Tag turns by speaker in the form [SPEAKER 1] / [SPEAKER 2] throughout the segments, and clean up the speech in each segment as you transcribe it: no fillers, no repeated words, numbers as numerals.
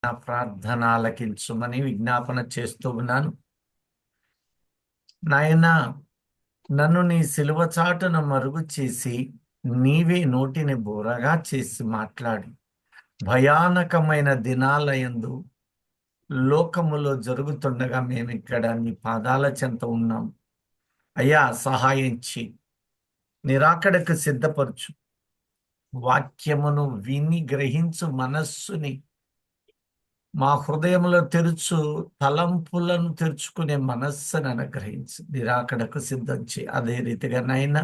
[SPEAKER 1] నా ప్రార్థన ఆలకించుమని విజ్ఞాపన చేస్తూ ఉన్నాను. నాయనా, నన్ను నీ సిలువ చాటున మరుగు చేసి నీవే నోటిని బూరగా చేసి మాట్లాడి భయానకమైన దినాలయందు లోకములో జరుగుతుండగా మేము ఇక్కడ నీ పాదాల చెంత ఉన్నాం. అయ్యా, సహాయం చేయి, నిరాకడకు సిద్ధపరచు. వాక్యమును విని గ్రహించు మనస్సుని మా హృదయంలో తెరుచు, తలంపులను తెరుచుకునే మనస్సును అనుగ్రహించు, నిరాకడకు సిద్ధం చేయి. అదే రీతిగా నైనా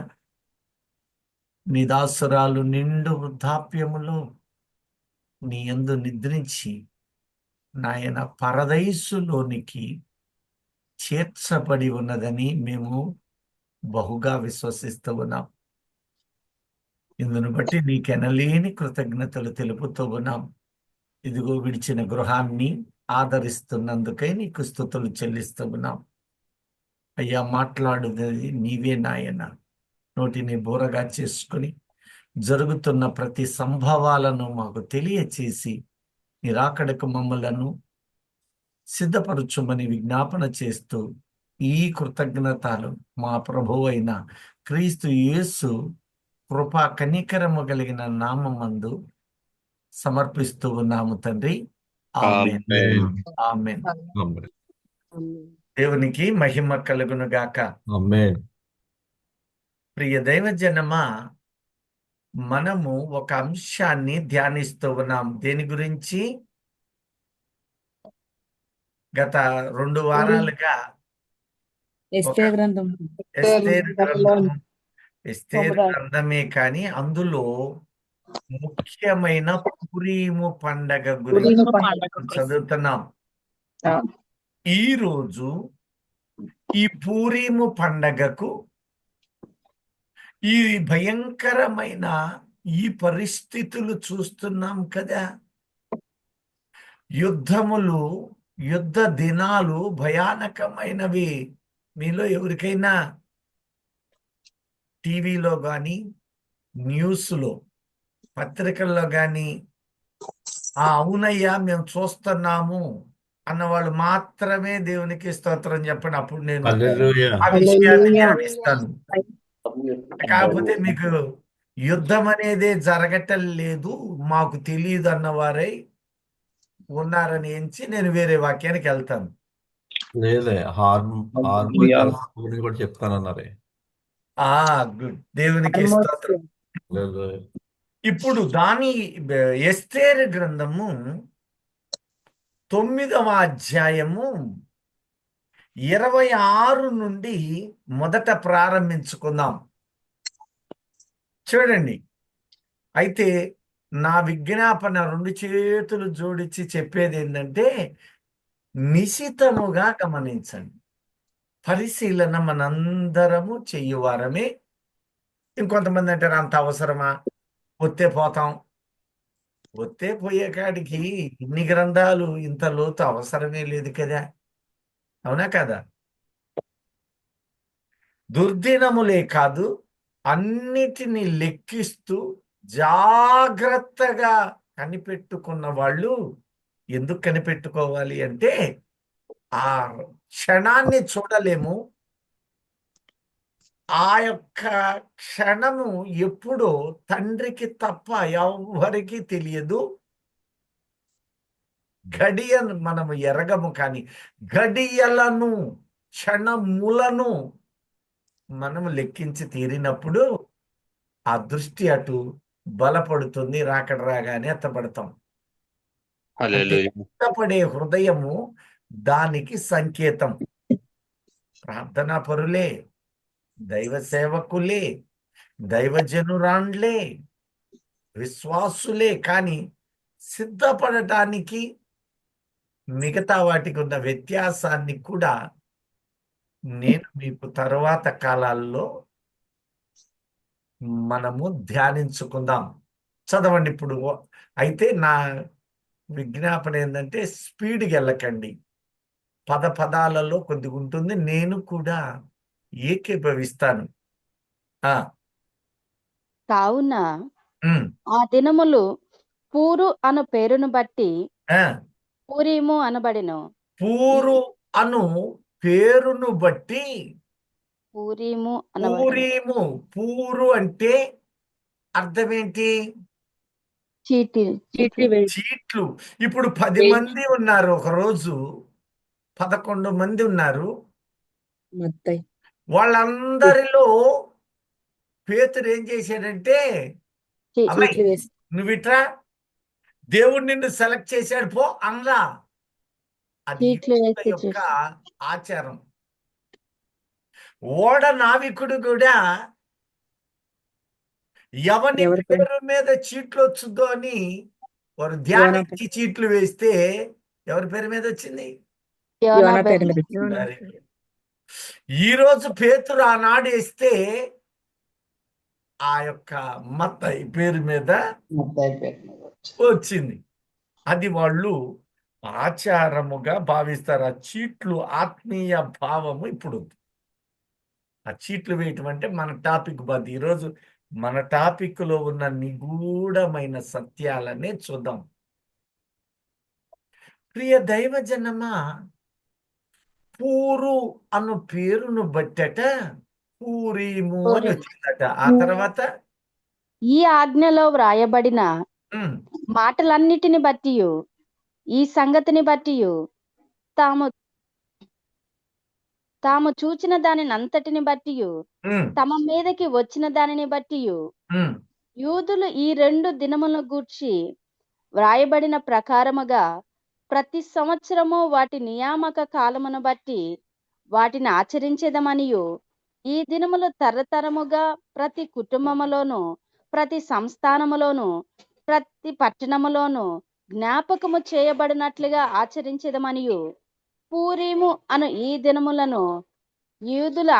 [SPEAKER 1] నీ దాసురాలు నిండు వృద్ధాప్యములో నీ యందు నిద్రించి నాయన పరదైసులోనికి చేర్చబడి ఉన్నదని మేము బహుగా విశ్వసిస్తూ ఉన్నాం. ఇందును బట్టి నీకెనలేని కృతజ్ఞతలు తెలుపుతూ ఉన్నాం. ఇదిగో విడిచిన గృహాన్ని ఆదరిస్తున్నందుకై నీకు స్తుతులు చెల్లిస్తూ ఉన్నాం. అయ్యా, మాట్లాడున్నది నీవే నాయన. నోటిని బూరగా చేసుకుని జరుగుతున్న ప్రతి సంభవాలను మాకు తెలియచేసి నిరాకడకు మమ్మలను సిద్ధపరచుమని విజ్ఞాపన చేస్తూ ఈ కృతజ్ఞతలు మా ప్రభువు అయిన క్రీస్తు యేసు కృపా కనికరము కలిగిన నామమందు సమర్పిస్తూ ఉన్నాము తండ్రి. ఆమేన్.
[SPEAKER 2] ఆమేన్.
[SPEAKER 1] ఆమేన్.
[SPEAKER 2] ఆమేన్.
[SPEAKER 1] దేవునికి మహిమ కలుగును గాక.
[SPEAKER 2] ఆమేన్.
[SPEAKER 1] ప్రియ దైవజనమా, మనము ఒక అంశాన్ని ధ్యానిస్తూ ఉన్నాం. దేని గురించి? గత 2 వారాలుగా ఒక
[SPEAKER 3] ఎస్తేరు గ్రంథం
[SPEAKER 1] ఎస్తేరు గ్రంథం, ఎస్తేరు
[SPEAKER 3] 9.
[SPEAKER 1] గ్రంథమే కానీ అందులో ముఖ్యమైన పూరీము పండగ గురించి చదువుతున్నాం. ఈ రోజు ఈ పూరీము పండగకు ఈ భయంకరమైన ఈ పరిస్థితులు చూస్తున్నాం కదా. యుద్ధములు, యుద్ధ దినాలు భయానకమైనవి. మీలో ఎవరికైనా టీవీలో కానీ న్యూస్లో పత్రికల్లో కానీ అవునయ్యా మేము చూస్తున్నాము అన్నవాళ్ళు మాత్రమే దేవునికి స్తోత్రం చెప్పండి. అప్పుడు నేను
[SPEAKER 2] హల్లెలూయా.
[SPEAKER 1] ఆ విషయాన్ని ధ్యానిస్తాను. కాకపోతే మీకు యుద్ధం అనేదే జరగటం లేదు, మాకు తెలియదు అన్నవారై ఉన్నారని ఎంచి నేను వేరే వాక్యానికి వెళ్తాను.
[SPEAKER 2] లేదే హార్మోన్ కూడా చెప్తానన్నారే.
[SPEAKER 1] గుడ్, దేవునికి స్తోత్రం.
[SPEAKER 2] హల్లెలూయా.
[SPEAKER 1] ఇప్పుడు ఎస్తేరు గ్రంథము 9వ అధ్యాయము 26 నుండి మొదట ప్రారంభించుకుందాం. చూడండి. అయితే నా విజ్ఞాపన 2 చేతులు జోడించి చెప్పేది ఏంటంటే, నిశితముగా గమనించండి. పరిశీలన మనందరము చెయ్యువారమే. ఇంకొంతమంది అంటారు, అంత అవసరమా, ఒత్తే పోతాం. ఒత్తే పోయే కాడికి ఇన్ని గ్రంథాలు ఇంత లోతు అవసరమే లేదు కదా. అవునా కదా? దుర్దినములే కాదు, అన్నిటినీ లెక్కిస్తూ జాగ్రత్తగా కనిపెట్టుకున్న వాళ్ళు ఎందుకు కనిపెట్టుకోవాలి అంటే, ఆ క్షణాన్ని చూడలేము. ఆ యొక్క క్షణము ఎప్పుడో తండ్రికి తప్ప ఎవ్వరికీ తెలియదు. గడియను మనము ఎరగము, కానీ గడియలను, క్షణములను మనము లెక్కించి తీరినప్పుడు ఆ దృష్టి అటు బలపడుతుంది. రాకడ రాగానే ఎత్తపడతాం. అంటే ఎత్తపడే హృదయము దానికి సంకేతం. ప్రార్థనా పరులే, దైవ సేవకులే, దైవజనురాండ్లే, విశ్వాసులే, కానీ సిద్ధపడటానికి మిగతా వాటికి ఉన్న వ్యత్యాసాన్ని కూడా నేను మీకు తరువాత కాలాల్లో మనము ధ్యానించుకుందాం. చదవండి ఇప్పుడు. అయితే నా విజ్ఞాపన ఏంటంటే, స్పీడ్కి వెళ్ళకండి. పదాలలో కొద్దిగా ఉంటుంది, నేను కూడా ఏకీభవిస్తాను.
[SPEAKER 3] కావున
[SPEAKER 1] ఉమ్,
[SPEAKER 3] ఆ దినములు పూరు అను పేరును బట్టి
[SPEAKER 1] ఆ,
[SPEAKER 3] పూరీము అనబడెను.
[SPEAKER 1] పూరు అను పేరును బట్టి
[SPEAKER 3] పూరీము అనబడెను.
[SPEAKER 1] పూరీము, పూరు అంటే అర్థం ఏంటి? చీట్లు. ఇప్పుడు 10 మంది ఉన్నారు, ఒక రోజు 11 మంది ఉన్నారు. వాళ్ళందరిలో పేతురు ఏం చేశాడంటే, అబ్బాయి నువ్వు ఇట్రా, దేవుడు నిన్ను సెలెక్ట్ చేశాడు పో అనలా. అది యూదుల యొక్క ఆచారం. ఓడ నావికుడు కూడా ఎవరి పేరు మీద చీట్లు వచ్చుద్దో అని వారు ధ్యానించి చీట్లు వేస్తే ఎవరి పేరు మీద వచ్చింది? Very good. ఈ రోజు పేతురు ఆనాడు వేస్తే ఆ యొక్క మత్తయి పేరు మీద వచ్చింది. అది వాళ్ళు ఆచారముగా భావిస్తారు. ఆ చీట్లు ఆత్మీయ భావము ఇప్పుడు ఉంది. ఆ చీట్లు వేయటం అంటే మన టాపిక్ బంద్. ఈరోజు మన టాపిక్ లో ఉన్న నిగూఢమైన సత్యాలనే చూద్దాం. ప్రియ దైవజనమా, పూరు అను పేరును బట్టట పూరీము అని వచ్చిందట. ఆ తర్వాత
[SPEAKER 3] ఈ ఆజ్ఞలో వ్రాయబడిన
[SPEAKER 1] ఉమ్,
[SPEAKER 3] మాటలన్నిటిని బట్టి, ఈ సంగతిని బట్టి తాము తాము చూచిన దానిని అంతటిని బట్టి,
[SPEAKER 1] ఉమ్,
[SPEAKER 3] తమ మీదకి వచ్చిన దానిని బట్టి
[SPEAKER 1] ఉమ్,
[SPEAKER 3] యూదులు ఈ 2 దినములను గూర్చి వ్రాయబడిన ప్రకారముగా ప్రతి సంవత్సరము వాటి నియామక కాలమును బట్టి వాటిని ఆచరించేదమనియు, ఈ దినములు తరతరముగా ప్రతి కుటుంబములోను, ప్రతి సంస్థానములోను, ప్రతి పట్టణములోను జ్ఞాపకము చేయబడినట్లుగా ఆచరించేదమనియు, పూరీము అను ఈ దినములను యూదులు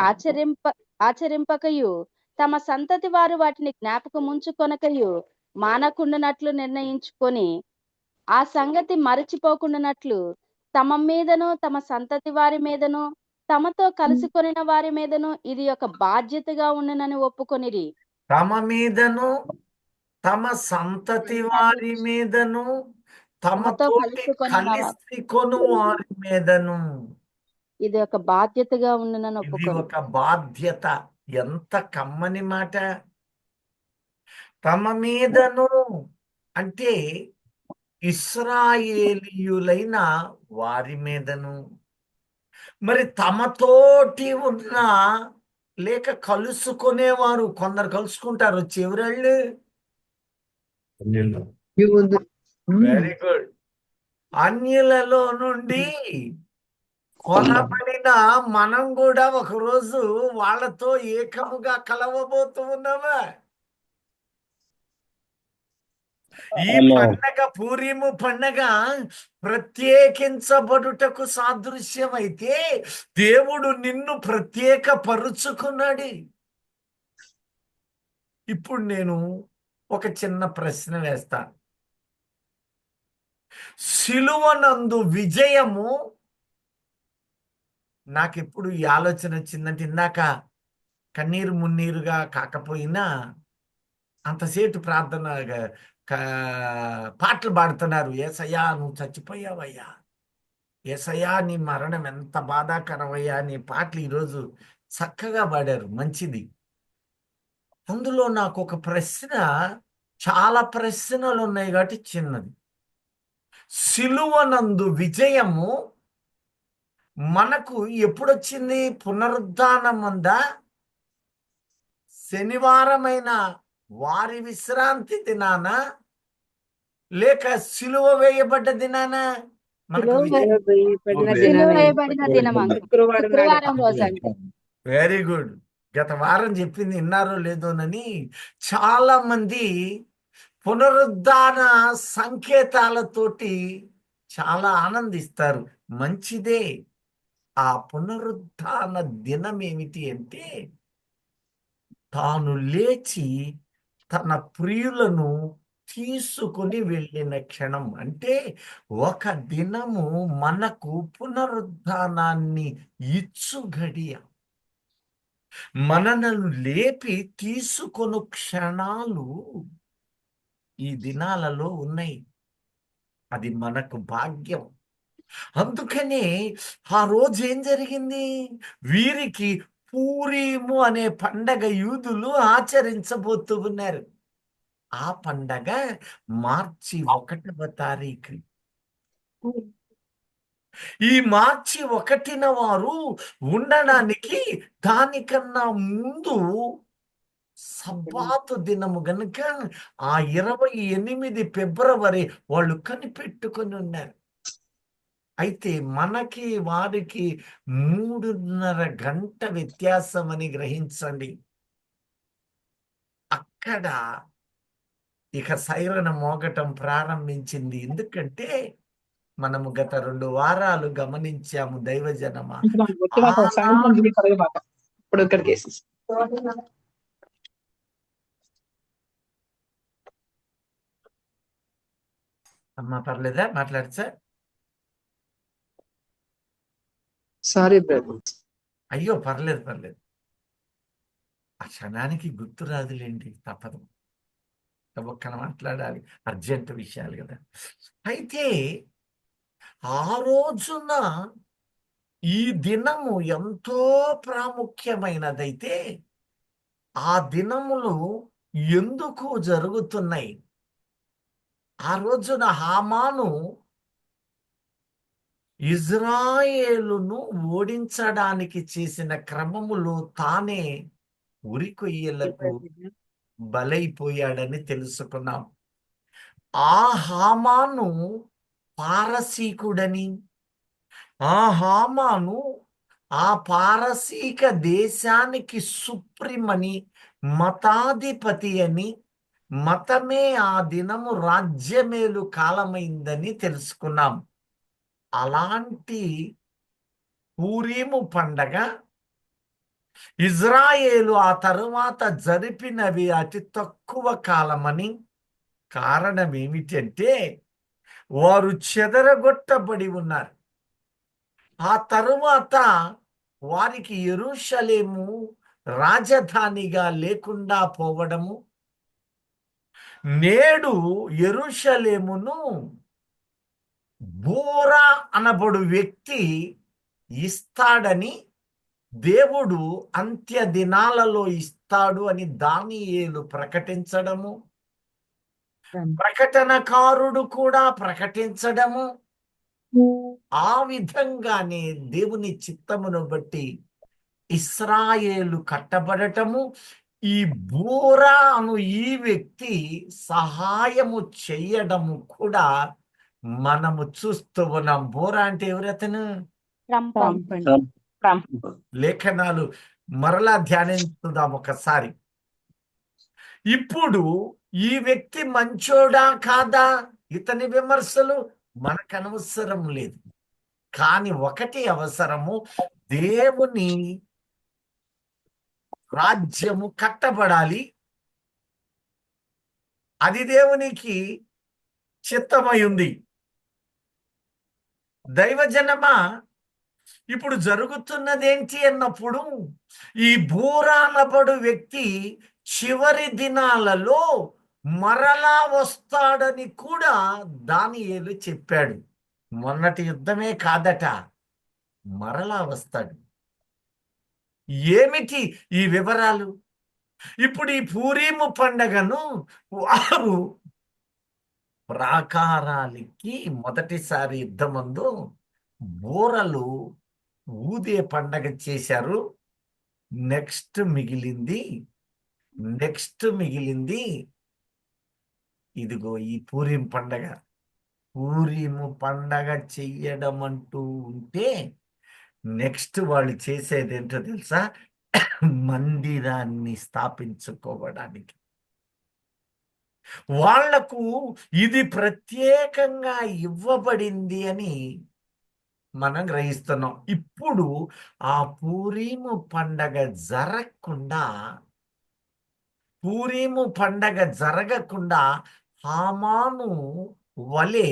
[SPEAKER 3] ఆచరింపకయు తమ సంతతి వారు వాటిని జ్ఞాపకముంచుకొనకయు మానకుండానట్లు నిర్ణయించుకొని, ఆ సంగతి మరచిపోకుండానట్లు తమ మీదను తమ సంతతి వారి మీదను తమతో కలుసుకొనిన వారి మీదను ఇది ఒక బాధ్యతగా ఉండునని ఒప్పుకొనిరి.
[SPEAKER 1] తమ మీదను తమ సంతతి వారి మీదను తమతో కలిసి కొను వారి మీదను
[SPEAKER 3] ఇది ఒక బాధ్యతగా ఉండునని
[SPEAKER 1] ఇది
[SPEAKER 3] ఒప్పుకొని.
[SPEAKER 1] ఒక బాధ్యత. ఎంత కమ్మని మాట! తమ మీదను అంటే ఇశ్రాయేలీయులైన వారి మీదను, మరి తమతోటి ఉన్న లేక కలుసుకునేవారు, కొందరు కలుసుకుంటారు చివరళ్ళు. Very good. అన్యులలో నుండి కొనబడిన మనం కూడా ఒకరోజు వాళ్ళతో ఏకముగా కలవబోతూ ఉన్నామా? ఈ పండగ, పూరీము పండగ ప్రత్యేకించబడుటకు సాదృశ్యం అయితే దేవుడు నిన్ను ప్రత్యేక పరుచుకున్నాడు. ఇప్పుడు నేను ఒక చిన్న ప్రశ్న వేస్తాను. సిలువనందు విజయము, నాకెప్పుడు ఈ ఆలోచన వచ్చిందంటే, ఇందాక కన్నీరు మున్నీరుగా కాకపోయినా అంతసేపు ప్రార్థన పాటలు పాడుతున్నారు. ఏసయ్యా నువ్వు చచ్చిపోయావయ్యా, ఏసయ్యా నీ మరణం ఎంత బాధాకరమయ్యా, నీ పాటలు ఈరోజు చక్కగా పాడారు, మంచిది. అందులో నాకు ఒక ప్రశ్న, చాలా ప్రశ్నలు ఉన్నాయి కాబట్టి చిన్నది. సిలువనందు విజయము మనకు ఎప్పుడొచ్చింది? పునరుద్ధానం ఉందా? శనివారమైన వారి విశ్రాంతి దినాన, లేక సిలువ వేయబడ్డ దినాన? మనకు
[SPEAKER 3] శుక్రవారం రోజు అంటే.
[SPEAKER 1] Very good. గత వారం చెప్పింది విన్నారో లేదోనని చాలా మంది పునరుద్ధాన సంకేతాలతోటి చాలా ఆనందిస్తారు. మంచిదే. ఆ పునరుద్ధాన దినం ఏమిటి అంటే, తాను లేచి తన ప్రియులను తీసుకుని వెళ్ళిన క్షణం. అంటే ఒక దినము మనకు పునరుద్ధానాన్ని ఇచ్చు గడియ, మనలను లేపి తీసుకొను క్షణాలు ఈ దినాలలో ఉన్నాయి. అది మనకు భాగ్యం. అందుకనే ఆ రోజు ఏం జరిగింది? వీరికి పూరీము అనే పండగ యూదులు ఆచరించబోతూ ఉన్నారు. ఆ పండగ మార్చి 1వ తారీఖు. ఈ మార్చి 1న వారు ఉండడానికి దానికన్నా ముందు సబ్బాతు దినము గనుక ఆ 28 ఫిబ్రవరి వాళ్ళు కనిపెట్టుకొని ఉన్నారు. అయితే మనకి వారికి 3:30 గంట వ్యత్యాసం అని గ్రహించండి. అక్కడ ఇక సైరన్ మోగటం ప్రారంభించింది. ఎందుకంటే మనము గత 2 వారాలు గమనించాము దైవజనమా.
[SPEAKER 4] ఇప్పుడు ఇక్కడ కేసెస్
[SPEAKER 1] అమ్మా పర్లేదా మాట్లాడచ్చా?
[SPEAKER 4] Sorry brother.
[SPEAKER 1] అయ్యో పర్లేదు. ఆ క్షణానికి గుర్తు రాదులేండి, తప్పదు. ఒక్కన మాట్లాడాలి, అర్జెంట్ విషయాలు కదా. అయితే ఆ రోజున ఈ దినము ఎంతో ప్రాముఖ్యమైనదైతే ఆ దినములు ఎందుకు జరుగుతున్నాయి? ఆ రోజున హామాను ఇజ్రాయేలును ఓడించడానికి చేసిన క్రమములో తానే ఉరికొయ్యలకు బలైపోయాడని తెలుసుకున్నాం. ఆ హామాను పారసీకుడని, ఆ హామాను ఆ పారసీక దేశానికి సుప్రీమని, మతాధిపతి అని, మతమే ఆ దినము రాజ్యమేలు కాలమైందని తెలుసుకున్నాం. అలాంటి పూరీము పండగ ఇజ్రాయేలు ఆ తరువాత జరిపినవి అతి తక్కువ కాలమని. కారణం ఏమిటంటే వారు చెదరగొట్టబడి ఉన్నారు. ఆ తరువాత వారికి యెరూషలేము రాజధానిగా లేకుండా పోవడము, నేడు యెరూషలేమును బోరా అనబడు వ్యక్తి ఇస్తాడని, దేవుడు అంత్య దినాలలో ఇస్తాడు అని దానియేలు ప్రకటించడము, ప్రకటనకారుడు కూడా ప్రకటించడము, ఆ విధంగానే దేవుని చిత్తమును బట్టి ఇస్రాయేలు కట్టబడటము, ఈ బోరా అను ఈ వ్యక్తి సహాయము చెయ్యడము కూడా మనము చూస్తూ ఉన్నాం. బోరా అంటే ఎవరతను? లేఖనాలు మరలా ధ్యానించుదాం ఒకసారి. ఇప్పుడు ఈ వ్యక్తి మంచోడా కాదా? ఇతని విమర్శలు మనకు అనవసరం లేదు. కానీ ఒకటి అవసరము, దేవుని రాజ్యము కట్టబడాలి. అది దేవునికి చిత్తమై ఉంది. దైవజనమా, ఇప్పుడు జరుగుతున్నదేంటి అన్నప్పుడు ఈ బూరానబడు వ్యక్తి చివరి దినాలలో మరలా వస్తాడని కూడా దానియేలు చెప్పాడు. మొన్నటి యుద్ధమే కాదట, మరలా వస్తాడు. ఏమిటి ఈ వివరాలు? ఇప్పుడు ఈ పూరీము పండగను వారు ప్రాకారాలకి మొదటిసారి యుద్ధమందు బూరలు ఊదే పండగ చేశారు. నెక్స్ట్ మిగిలింది ఇదిగో ఈ పూరీం పండగ. పూరీము పండగ చెయ్యడం అంటూ ఉంటే నెక్స్ట్ వాళ్ళు చేసేది ఏంటో తెలుసా? మందిరాన్ని స్థాపించుకోవడానికి. వాళ్లకు ఇది ప్రత్యేకంగా ఇవ్వబడింది అని మనం గ్రహిస్తున్నాం. ఇప్పుడు ఆ పూరీము పండగ జరగకుండా హామాను వలె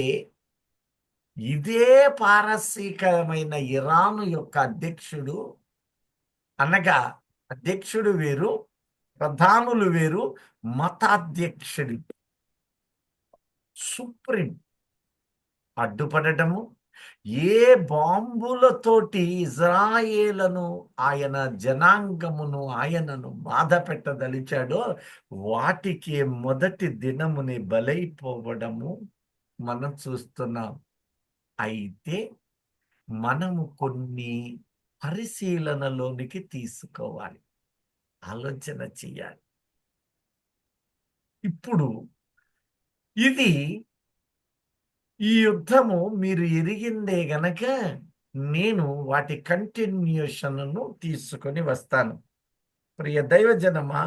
[SPEAKER 1] ఇదే పారసీకమైన ఇరాను యొక్క అధ్యక్షుడు, అనగా అధ్యక్షుడు వేరు, ప్రధానులు వేరు, మతాధ్యక్షుడు సుప్రీం అడ్డుపడటము, ఏ బాంబులతోటి ఇజ్రాయేలను ఆయన జనాంగమును ఆయనను బాధ పెట్టదలిచాడో వాటికి మొదటి దినముని బలైపోవడము మనం చూస్తున్నాం. అయితే మనము కొన్ని పరిశీలనలోనికి తీసుకోవాలి, ఆలోచన చేయాలి. ఇప్పుడు ఇది ఈ యుద్ధము మీరు ఎరిగిందే గనక నేను వాటి కంటిన్యూషన్ను తీసుకొని వస్తాను. ప్రియ దైవజనమా,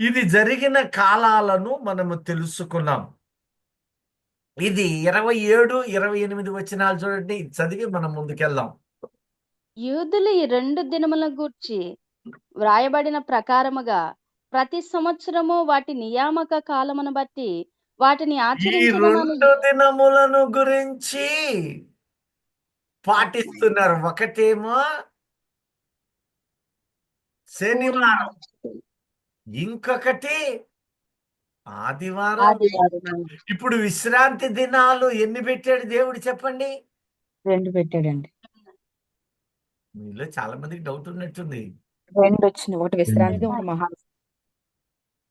[SPEAKER 1] ఇది జరిగిన కాలాలను మనము తెలుసుకున్నాం. ఇది 27, 28 వచనాలు చూడండి, చదివి మనం ముందుకెళ్దాం.
[SPEAKER 3] యూదులు ఈ 2 దినములను గూర్చి వ్రాయబడిన ప్రకారముగా ప్రతి సంవత్సరము వాటి నియామక కాలమును బట్టి వాటిని
[SPEAKER 1] ఈ
[SPEAKER 3] ఆచరించదమని
[SPEAKER 1] 2 దినములను గురించి పాటిస్తున్నారు. ఒకటేమో శనివారం, ఇంకొకటి ఆదివారం.
[SPEAKER 3] ఆదివారం
[SPEAKER 1] ఇప్పుడు విశ్రాంతి దినాలు ఎన్ని పెట్టాడు దేవుడు చెప్పండి?
[SPEAKER 5] 2 పెట్టాడండి.
[SPEAKER 1] మీలో చాలా మందికి డౌట్ ఉన్నట్టుంది.
[SPEAKER 5] 2 వచ్చినాయి. ఒకటి విశ్రాంతి, ఒకటి మహా.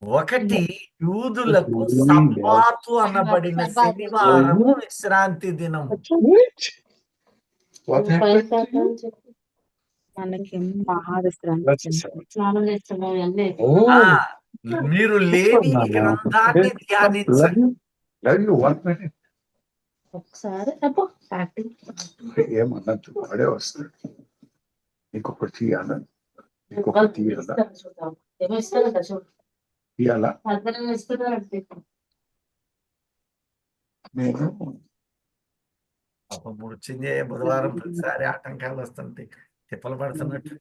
[SPEAKER 1] ఒకటి యూదులకు సబ్బాతు అనబడిన శనివారము విశ్రాంతి దినము.
[SPEAKER 6] What happened?
[SPEAKER 5] మనకి మహా విశ్రాంతి.
[SPEAKER 1] ఆ, మీరు లేని ఈ గ్రంథాన్ని ధ్యానించండి.
[SPEAKER 6] Love you 1 minute.
[SPEAKER 5] ఒకసారి
[SPEAKER 6] ఏమన్నట్టు వాడే వస్తాడు. ఇంకొకటి తీయాలా, ఇంకొకటి తీయాలా, తీయాలా. నేను
[SPEAKER 1] వచ్చిందే బుధవారం ప్రతిసారి ఆటంకాలు వస్తుంటాయి, తిప్పలు పడుతున్నట్టు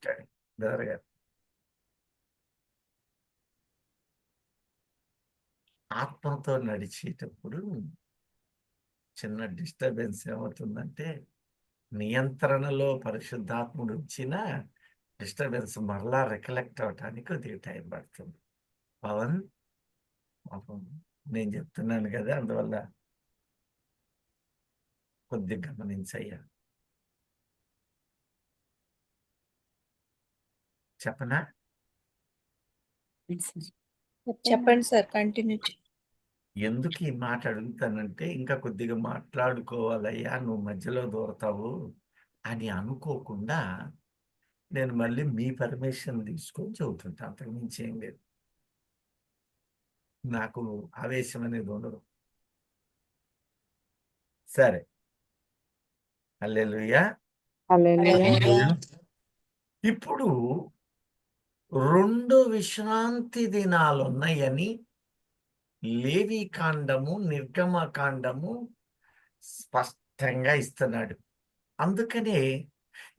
[SPEAKER 1] బ్రదర్ గారు. ఆత్మతో నడిచేటప్పుడు చిన్న డిస్టర్బెన్స్ ఏమవుతుందంటే, నియంత్రణలో పరిశుద్ధాత్ముడు వచ్చిన డిస్టర్బెన్స్ మరలా రికలెక్ట్ అవటానికి కొద్దిగా టైం పడుతుంది. పవన్, పాపం నేను చెప్తున్నాను కదా, అందువల్ల కొద్దిగా గమనించయ్యా. చెప్పనా?
[SPEAKER 7] చెప్పండి సార్, కంటిన్యూ.
[SPEAKER 1] ఎందుకు ఈ మాట అడుగుతానంటే, ఇంకా కొద్దిగా మాట్లాడుకోవాలయ్యా, నువ్వు మధ్యలో దూరతావు అని అనుకోకుండా నేను మళ్ళీ మీ పర్మిషన్ తీసుకొని చదువుతుంటా, అంతకు మించి ఏం లేదు. నాకు ఆవేశం అనేది ఉండదు. సరే, హల్లెలూయా. ఇప్పుడు 2 విశ్రాంతి దినాలు ఉన్నాయని లేవి కాండము, నిర్గమ కాండము స్పష్టంగా ఇస్తున్నాడు. అందుకనే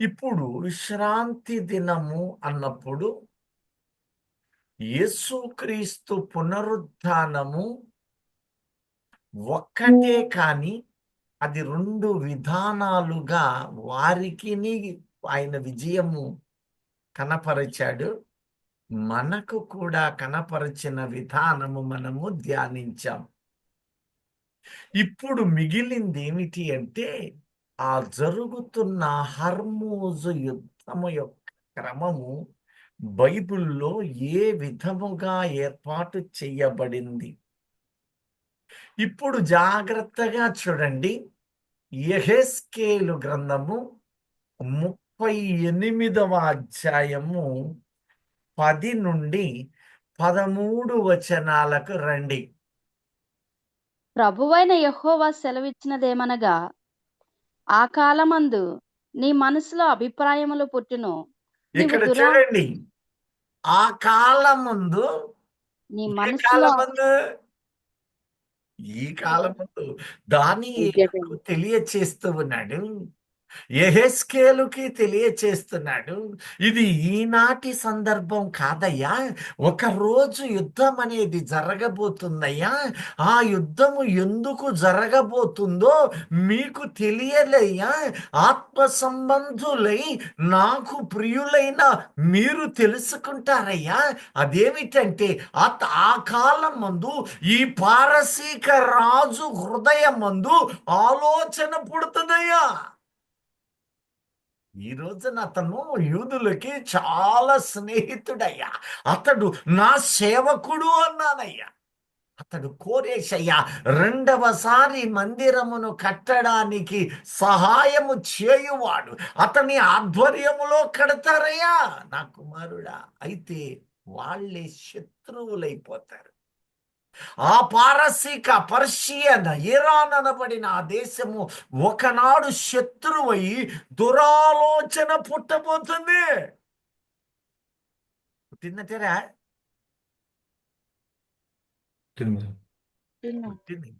[SPEAKER 1] ఇప్పుడు విశ్రాంతి దినము అన్నప్పుడు యేసుక్రీస్తు పునరుత్థానము ఒక్కటే, కానీ అది 2 విధానాలుగా వారికి ఆయన విజయము కనపరిచాడు. మనకు కూడా కనపరిచిన విధానము మనము ధ్యానించాం. ఇప్పుడు మిగిలింది ఏమిటి అంటే, ఆ జరుగుతున్న హర్మూజు యుద్ధము యొక్క క్రమము బైబిల్లో ఏ విధముగా ఏర్పాటు చేయబడింది. ఇప్పుడు జాగ్రత్తగా చూడండి. యెహెజ్కేలు గ్రంథము 38వ అధ్యాయము 10 నుండి 13 వచనాలకు రండి.
[SPEAKER 3] ప్రభువైన యెహోవా సెలవిచ్చినదేమనగా, ఆ కాలమందు నీ మనసులో అభిప్రాయములు పుట్టును.
[SPEAKER 1] ఇక్కడ చూడండి, ఆ కాలమందు,
[SPEAKER 3] నీ
[SPEAKER 1] ఏ
[SPEAKER 3] మనసులో
[SPEAKER 1] కాలమందు? ఈ కాలమందు దానియేలుకు తెలియచేస్తూ ఉన్నాడు. యెహెజ్కేలుకి తెలియచేస్తున్నాడు, ఇది ఈనాటి సందర్భం కాదయ్యా, ఒక రోజు యుద్ధం అనేది జరగబోతుందయ్యా. ఆ యుద్ధము ఎందుకు జరగబోతుందో మీకు తెలియలయ్యా. ఆత్మ సంబంధులై నాకు ప్రియులైన మీరు తెలుసుకుంటారయ్యా. అదేమిటంటే ఆ కాలం మందు ఈ పారసీక రాజు హృదయం మందు ఆలోచన పుడుతుందయ్యా. ఈ రోజున అతను యూదులకి చాలా స్నేహితుడయ్యా. అతడు నా సేవకుడు అన్నానయ్యా. అతడు కోరేశయ్యా రెండవసారి మందిరమును కట్టడానికి సహాయము చేయువాడు అతని ఆధ్వర్యములో కడతారయ్యా నా కుమారుడా. అయితే వాళ్ళే శత్రువులైపోతారు. ఆ పారసీక, పర్షియన్, ఇరాన్ అనబడిన ఆ దేశము ఒకనాడు శత్రువై దురాలోచన పుట్టబోతుంది. పుట్టిందంటారా? పుట్టింది.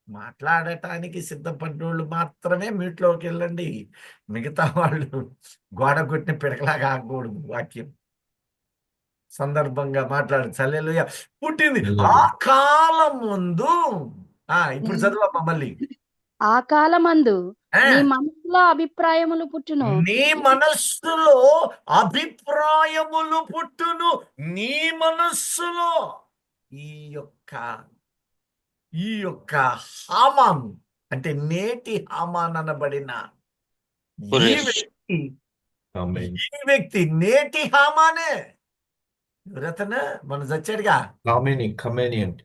[SPEAKER 1] మాట్లాడటానికి సిద్ధపడ్డోళ్ళు మాత్రమే మీట్లోకి వెళ్ళండి. మిగతా వాళ్ళు గోడ కొట్టిన పిడకలాగా ఆగకూడదు. వాక్యం సందర్భంగా మాట్లాడు. హల్లెలూయా. పుట్టింది ఆ కాలం ముందు. ఇప్పుడు చదువమ్మా మళ్ళీ.
[SPEAKER 3] ఆ కాలమందు
[SPEAKER 1] ఆ,
[SPEAKER 3] నీ మనసులో అభిప్రాయములు పుట్టును.
[SPEAKER 1] నీ మనస్సులో అభిప్రాయములు పుట్టును. నీ మనస్సులో ఈ యొక్క హామాను అంటే నేటి హామాన్ అనబడిన ఈ వ్యక్తి నేటి హామానే. ఎవరతను మన చచ్చాడుగా.
[SPEAKER 2] ఖమేని అంటే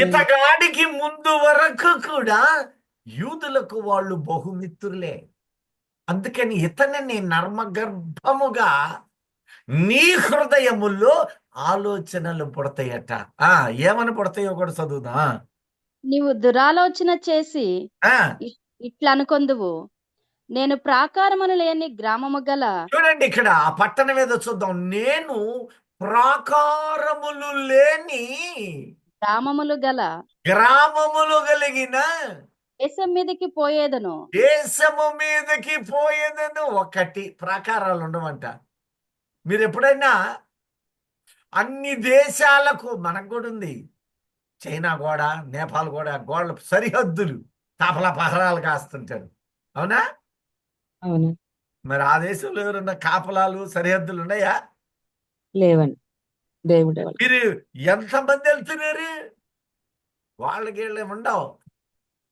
[SPEAKER 1] ఇతగాడికి ముందు వరకు కూడా యూదులకు వాళ్ళు బహుమిత్రులే. అందుకని ఇతనిని నర్మగర్భముగా నీ హృదయములో ఆలోచనలు పుడతాయట. ఏమని పుడతాయో కూడా చదువుదా.
[SPEAKER 3] నీవు దురాలోచన చేసి ఇట్లా అనుకొందువు, నేను ప్రాకారములు లేని గ్రామము గల.
[SPEAKER 1] చూడండి ఇక్కడ ఆ పట్టణం ఏదో చూద్దాం. నేను ప్రాకారములు లేని
[SPEAKER 3] గ్రామములు
[SPEAKER 1] కలిగిన
[SPEAKER 3] దేశం మీదకి పోయేదను.
[SPEAKER 1] దేశము మీదకి పోయేదను. ఒకటి ప్రాకారాలు ఉండవంట. మీరు ఎప్పుడైనా అన్ని దేశాలకు, మనకు కూడా ఉంది, చైనా గోడ, నేపాల్ గోడల సరిహద్దులు తాపలా పహరాలు కాస్తుంటారు. అవునా?
[SPEAKER 5] అవును.
[SPEAKER 1] మరి ఆ దేశంలో ఎవరన్నా కాపలాలు సరిహద్దులు ఉన్నాయా?
[SPEAKER 5] లేవండి. దేవుడే వాళ్ళకి.
[SPEAKER 1] మీరు ఎంతమంది వెళ్తున్నారు? వాళ్ళకి ఉండవు.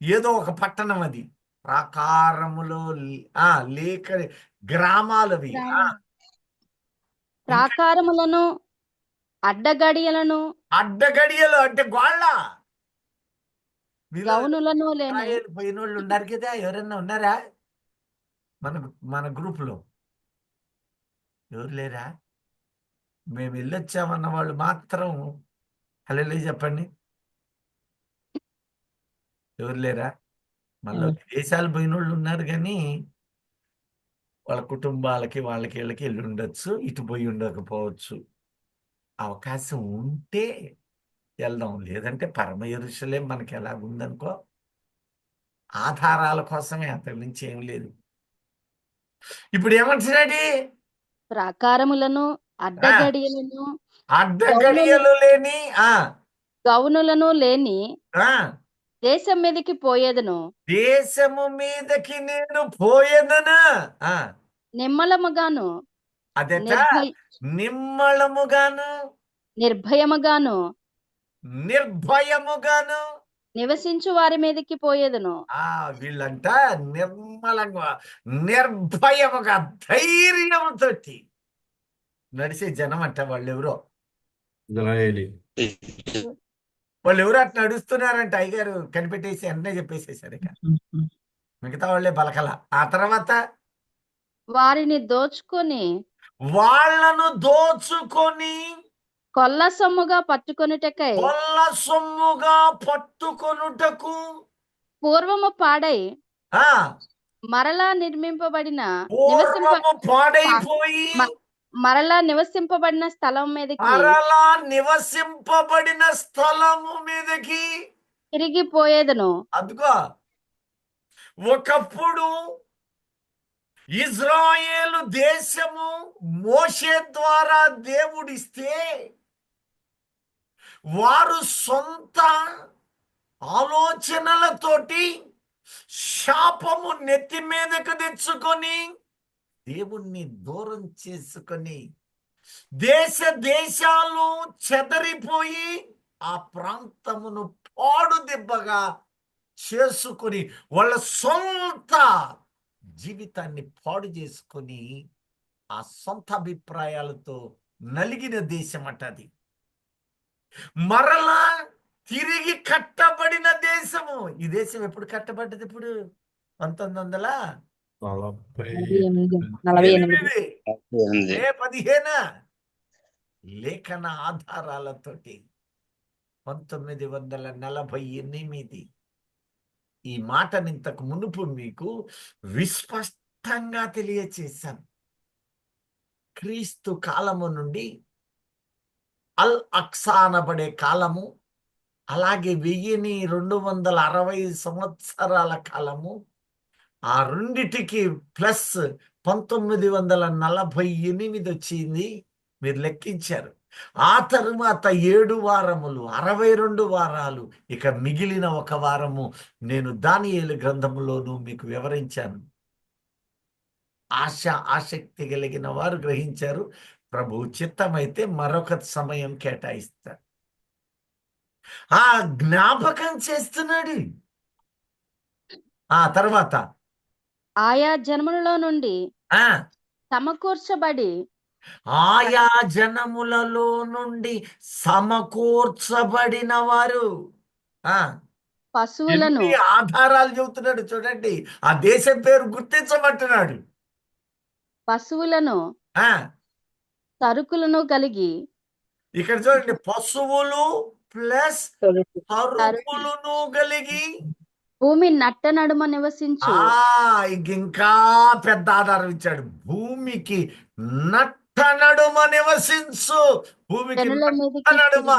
[SPEAKER 1] ఏదో ఒక పట్టణం అది. ప్రాకారములో లేక గ్రామాలవి.
[SPEAKER 3] ప్రాకారములను అడ్డగడియలను
[SPEAKER 1] అడ్డగడియలు అంటే గోళ్ళ.
[SPEAKER 3] గౌనులను లేని.
[SPEAKER 1] పోయిన వాళ్ళు ఉన్నారు కదా, ఎవరన్నా ఉన్నారా మన గ్రూపులో? ఎవరు లేరా? మేము వెళ్ళొచ్చామన్న వాళ్ళు మాత్రం హల్లెలూయా చెప్పండి. ఎవరు లేరా? మళ్ళీ దేశాలు పోయిన వాళ్ళు ఉన్నారు, కానీ వాళ్ళ కుటుంబాలకి వాళ్ళకి వీళ్ళకి వెళ్ళి ఉండొచ్చు, ఇటు పోయి ఉండకపోవచ్చు. అవకాశం ఉంటే వెళ్దాం, లేదంటే పరమ యెరూషలేం మనకి ఎలాగుందనుకో. ఆధారాల కోసమే, అంతకు మించి ఏం లేదు. ఇప్పుడు ఏమంటున్నాడు?
[SPEAKER 3] ప్రాకారములను అడ్డగడియలను
[SPEAKER 1] అడ్డగడియలు లేని
[SPEAKER 3] గౌనులను లేని దేశం మీదకి పోయేదను.
[SPEAKER 1] దేశము మీదకి నేను పోయేదను.
[SPEAKER 3] నిమ్మలముగాను
[SPEAKER 1] అదట నిమ్మళముగాను
[SPEAKER 3] నిర్భయముగాను
[SPEAKER 1] నిర్భయముగాను
[SPEAKER 3] నివసించు వారి మీదకి పోయేదను.
[SPEAKER 1] వీళ్ళంట నిర్మలంగా నిర్భయముగా ధైర్యంతో నడిచే జనం అంట. వాళ్ళెవరో అట్లా నడుస్తున్నారంట. అయ్యగారు కనిపెట్టేసి అన్నీ చెప్పేసేసారు. ఇక మిగతా వాళ్ళే బలకల. ఆ తర్వాత
[SPEAKER 3] వారిని
[SPEAKER 1] వాళ్ళను దోచుకొని
[SPEAKER 3] కొల్ల సొమ్ముగా పట్టుకొనుటకు
[SPEAKER 1] పూర్వము
[SPEAKER 3] పాడై మరలా నిర్మింపబడిన
[SPEAKER 1] పాడైపోయి
[SPEAKER 3] మరలా నివసింపబడిన స్థలం మీదకి తిరిగిపోయేదను.
[SPEAKER 1] అదిగో ఒకప్పుడు ఇజ్రాయేలు దేశము మోషే ద్వారా దేవుడిస్తే వారు సొంత ఆలోచనలతోటి శాపము నెత్తి మీదకు తెచ్చుకొని దేవుణ్ణి దూరం చేసుకొని దేశాలు చెదరిపోయి ఆ ప్రాంతమును పాడు దెబ్బగా చేసుకొని వాళ్ళ సొంత జీవితాన్ని పాడు చేసుకొని ఆ సొంత అభిప్రాయాలతో నలిగిన దేశం అట అది. మరలా తిరిగి కట్టబడిన దేశము. ఈ దేశం ఎప్పుడు కట్టబడ్డది? ఇప్పుడు 1948 మే 15 లేఖన ఆధారాలతోటి 1948. ఈ మాటని ఇంతకు మునుపు మీకు విస్పష్టంగా తెలియచేశాను. క్రీస్తు కాలము నుండి అల్ అక్సా అనబడే కాలము, అలాగే 1260 సంవత్సరాల కాలము, ఆ రెండిటికి ప్లస్ 1948 వచ్చింది. మీరు లెక్కించారు. ఆ తరువాత 7 వారములు, 62 వారాలు, ఇక మిగిలిన 1 వారము నేను దానియేలు గ్రంథములోను మీకు వివరించాను. ఆసక్తి కలిగిన వారు గ్రహించారు. ప్రభు చిత్తమైతే మరొక సమయం కేటాయిస్తారు. ఆ జ్ఞాపకం చేస్తున్నాడు. ఆ తర్వాత
[SPEAKER 3] ఆయా జన్మలలో నుండి సమకూర్చబడి,
[SPEAKER 1] ఆయా జనములలో నుండి సమకూర్చబడిన వారు.
[SPEAKER 3] పశువులను,
[SPEAKER 1] ఆధారాలు చెబుతున్నాడు చూడండి. ఆ దేశం పేరు గుర్తించమంటున్నాడు.
[SPEAKER 3] పశువులను, సరుకులను కలిగి, ఇక్కడ
[SPEAKER 1] చూడండి, పశువులు ప్లస్ సరుకులను కలిగి
[SPEAKER 3] భూమి నట్ట నడుమ నివసించు.
[SPEAKER 1] ఇంకా పెద్ద ఆధారం ఇచ్చాడు. భూమికి నట్ట నడుమ నివసించు. భూమికి నట్ట నడుమ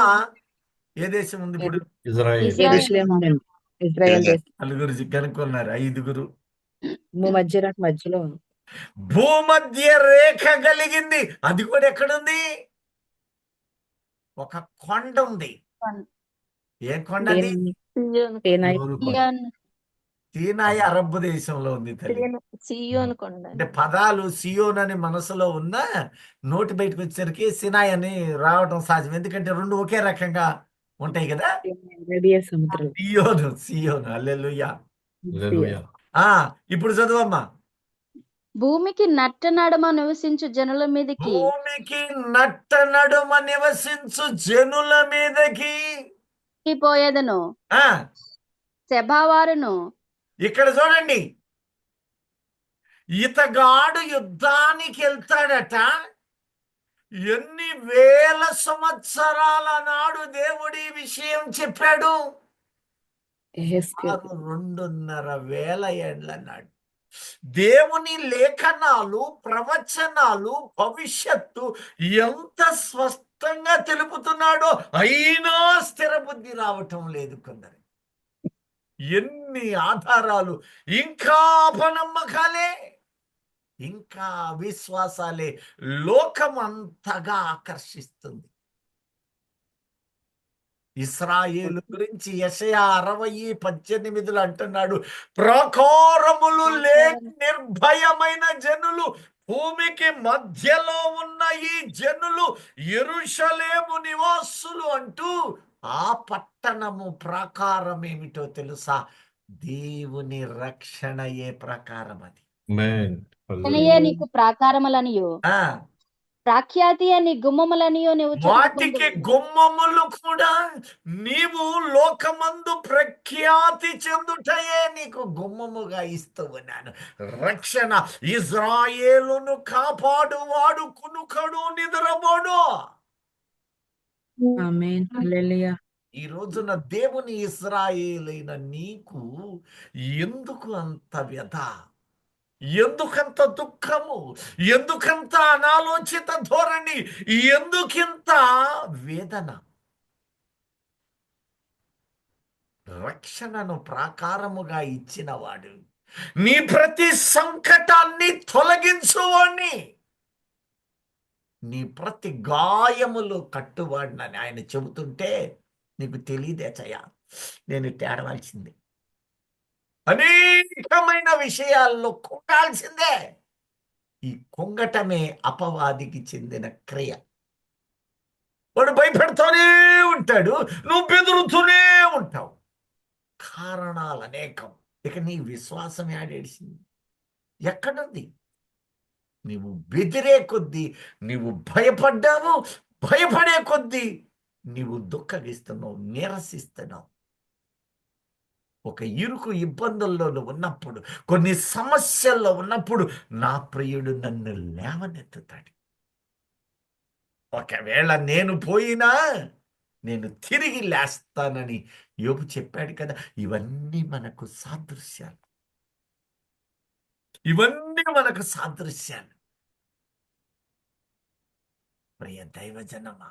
[SPEAKER 1] ఏ దేశం ఉంది ఇప్పుడు? నలుగురు కనుక్కున్నారు, 5గురు.
[SPEAKER 5] మధ్యలో
[SPEAKER 1] భూమధ్య రేఖ కలిగింది. అది కూడా ఎక్కడుంది? ఒక కొండ ఉంది. ఏ కొండ అది? సీనాయి అరబ్ దేశంలో ఉంది తల్లి. అంటే పదాలు సియోన్ అని మనసులో ఉన్న నోటి బయటకు వచ్చేసరికి సినాయ్ అని రావడం సహజం. ఎందుకంటే 2 ఒకే రకంగా ఉంటాయి కదా. సియోను. హల్లెలూయా. ఇప్పుడు చదువమ్మా.
[SPEAKER 3] భూమికి నట్ట నడుమ నివసించు జనుల మీదకి,
[SPEAKER 1] భూమికి నట్ట నడుమ నివసించు జనుల మీదకి
[SPEAKER 3] పోయేదను. సెబావారును. ఇక్కడ చూడండి, ఇతగాడు యుద్ధానికి వెళ్తాడట. ఎన్ని వేల సంవత్సరాల నాడు దేవుడి విషయం చెప్పాడు? 2.5 వేల ఏళ్ల నాడు. దేవుని లేఖనాలు, ప్రవచనాలు, భవిష్యత్తు ఎంత స్పష్టంగా తెలుపుతున్నాడో అయినా స్థిర బుద్ధి రావటం లేదు కొందరు. ఎన్ని ఆధారాలు! ఇంకా అపనమ్మకాలే, ఇంకా విశ్వాసాలే లోకం అంతగా ఆకర్షిస్తుంది. ఇశ్రాయేలు గురించి యెషయా 60:18 అంటున్నాడు, ప్రాకారములు లేని నిర్భయమైన జనులు, భూమికి మధ్యలో ఉన్న ఈ జనులు యెరూషలేము నివాసులు అంటూ ఆ పట్టణము ప్రాకారం ఏమిటో తెలుసా? దేవుని రక్షణయే ప్రాకారం. అది నీకు ప్రాకారములనియు ప్రఖ్యాతి అని గుమ్మములనియో నీవు
[SPEAKER 1] వాటికి గుమ్మములు కూడా నీవు లోకమందు ప్రఖ్యాతి చెందుటయే నీకు గుమ్మముగా ఇస్తూ ఉన్నాను. రక్షణ. ఇజ్రాయేలును కాపాడువాడు కునుకడు, నిద్రపోడు.
[SPEAKER 5] ఆమేన్. హల్లెలూయా.
[SPEAKER 1] ఈ రోజున దేవుని ఇశ్రాయేలైన నీకు ఎందుకు అంత వ్యధ? ఎందుకంత దుఃఖము? ఎందుకంత అనాలోచిత ధోరణి? ఎందుకింత వేదన? రక్షణను ప్రాకారముగా ఇచ్చినవాడు, నీ ప్రతి సంకటాన్ని తొలగించువాణ్ణి, నీ ప్రతి గాయములు కట్టువాడినని ఆయన చెబుతుంటే నీకు తెలియదే చయ్యా, నేను తేడవలసింది, అనేకమైన విషయాల్లో కుంగాల్సిందే. ఈ కుంగటమే అపవాదికి చెందిన క్రియ. వాడు భయపెడుతూనే ఉంటాడు, నువ్వు బెదురుతూనే ఉంటావు. కారణాలు అనేకం. ఇక నీ విశ్వాసం ఏడేసింది, ఎక్కడుంది? నీవు బెదిరే కొద్దీ నీవు భయపడ్డావు, భయపడే కొద్దీ నీవు దుఃఖగిస్తున్నావు, నిరసిస్తున్నావు. ఒక ఇరుకు ఇబ్బందుల్లో ఉన్నప్పుడు, కొన్ని సమస్యల్లో ఉన్నప్పుడు నా ప్రియుడు నన్ను లేవనెత్తుతాడు. ఒకవేళ నేను పోయినా నేను తిరిగి లేస్తానని యోబు చెప్పాడు కదా. ఇవన్నీ మనకు సాదృశ్యాలు, ఇవన్నీ మనకు సాదృశ్యాలు. ప్రియ దైవజనమా,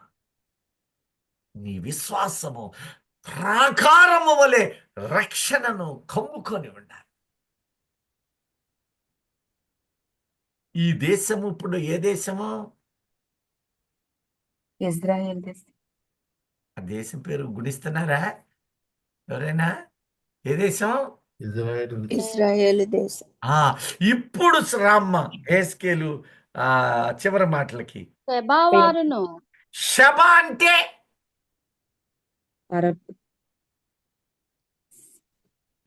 [SPEAKER 1] నీ విశ్వాసము ప్రాకారము వలె రక్షణను కమ్ముకొని ఉండాలి. ఈ దేశము ఇప్పుడు ఏ దేశము?
[SPEAKER 5] ఇజ్రాయెల్ దేశం.
[SPEAKER 1] ఆ దేశం పేరు గుడిస్తున్నారా ఎవరైనా? ఏ దేశం?
[SPEAKER 2] ఇజ్రాయెల్
[SPEAKER 7] ఇజ్రాయేల్ దేశం.
[SPEAKER 1] ఇప్పుడు రామ్మ హేస్కేలు చివరి మాటలకి
[SPEAKER 3] సెబావారును
[SPEAKER 1] శబ అంటే
[SPEAKER 5] అరబ్.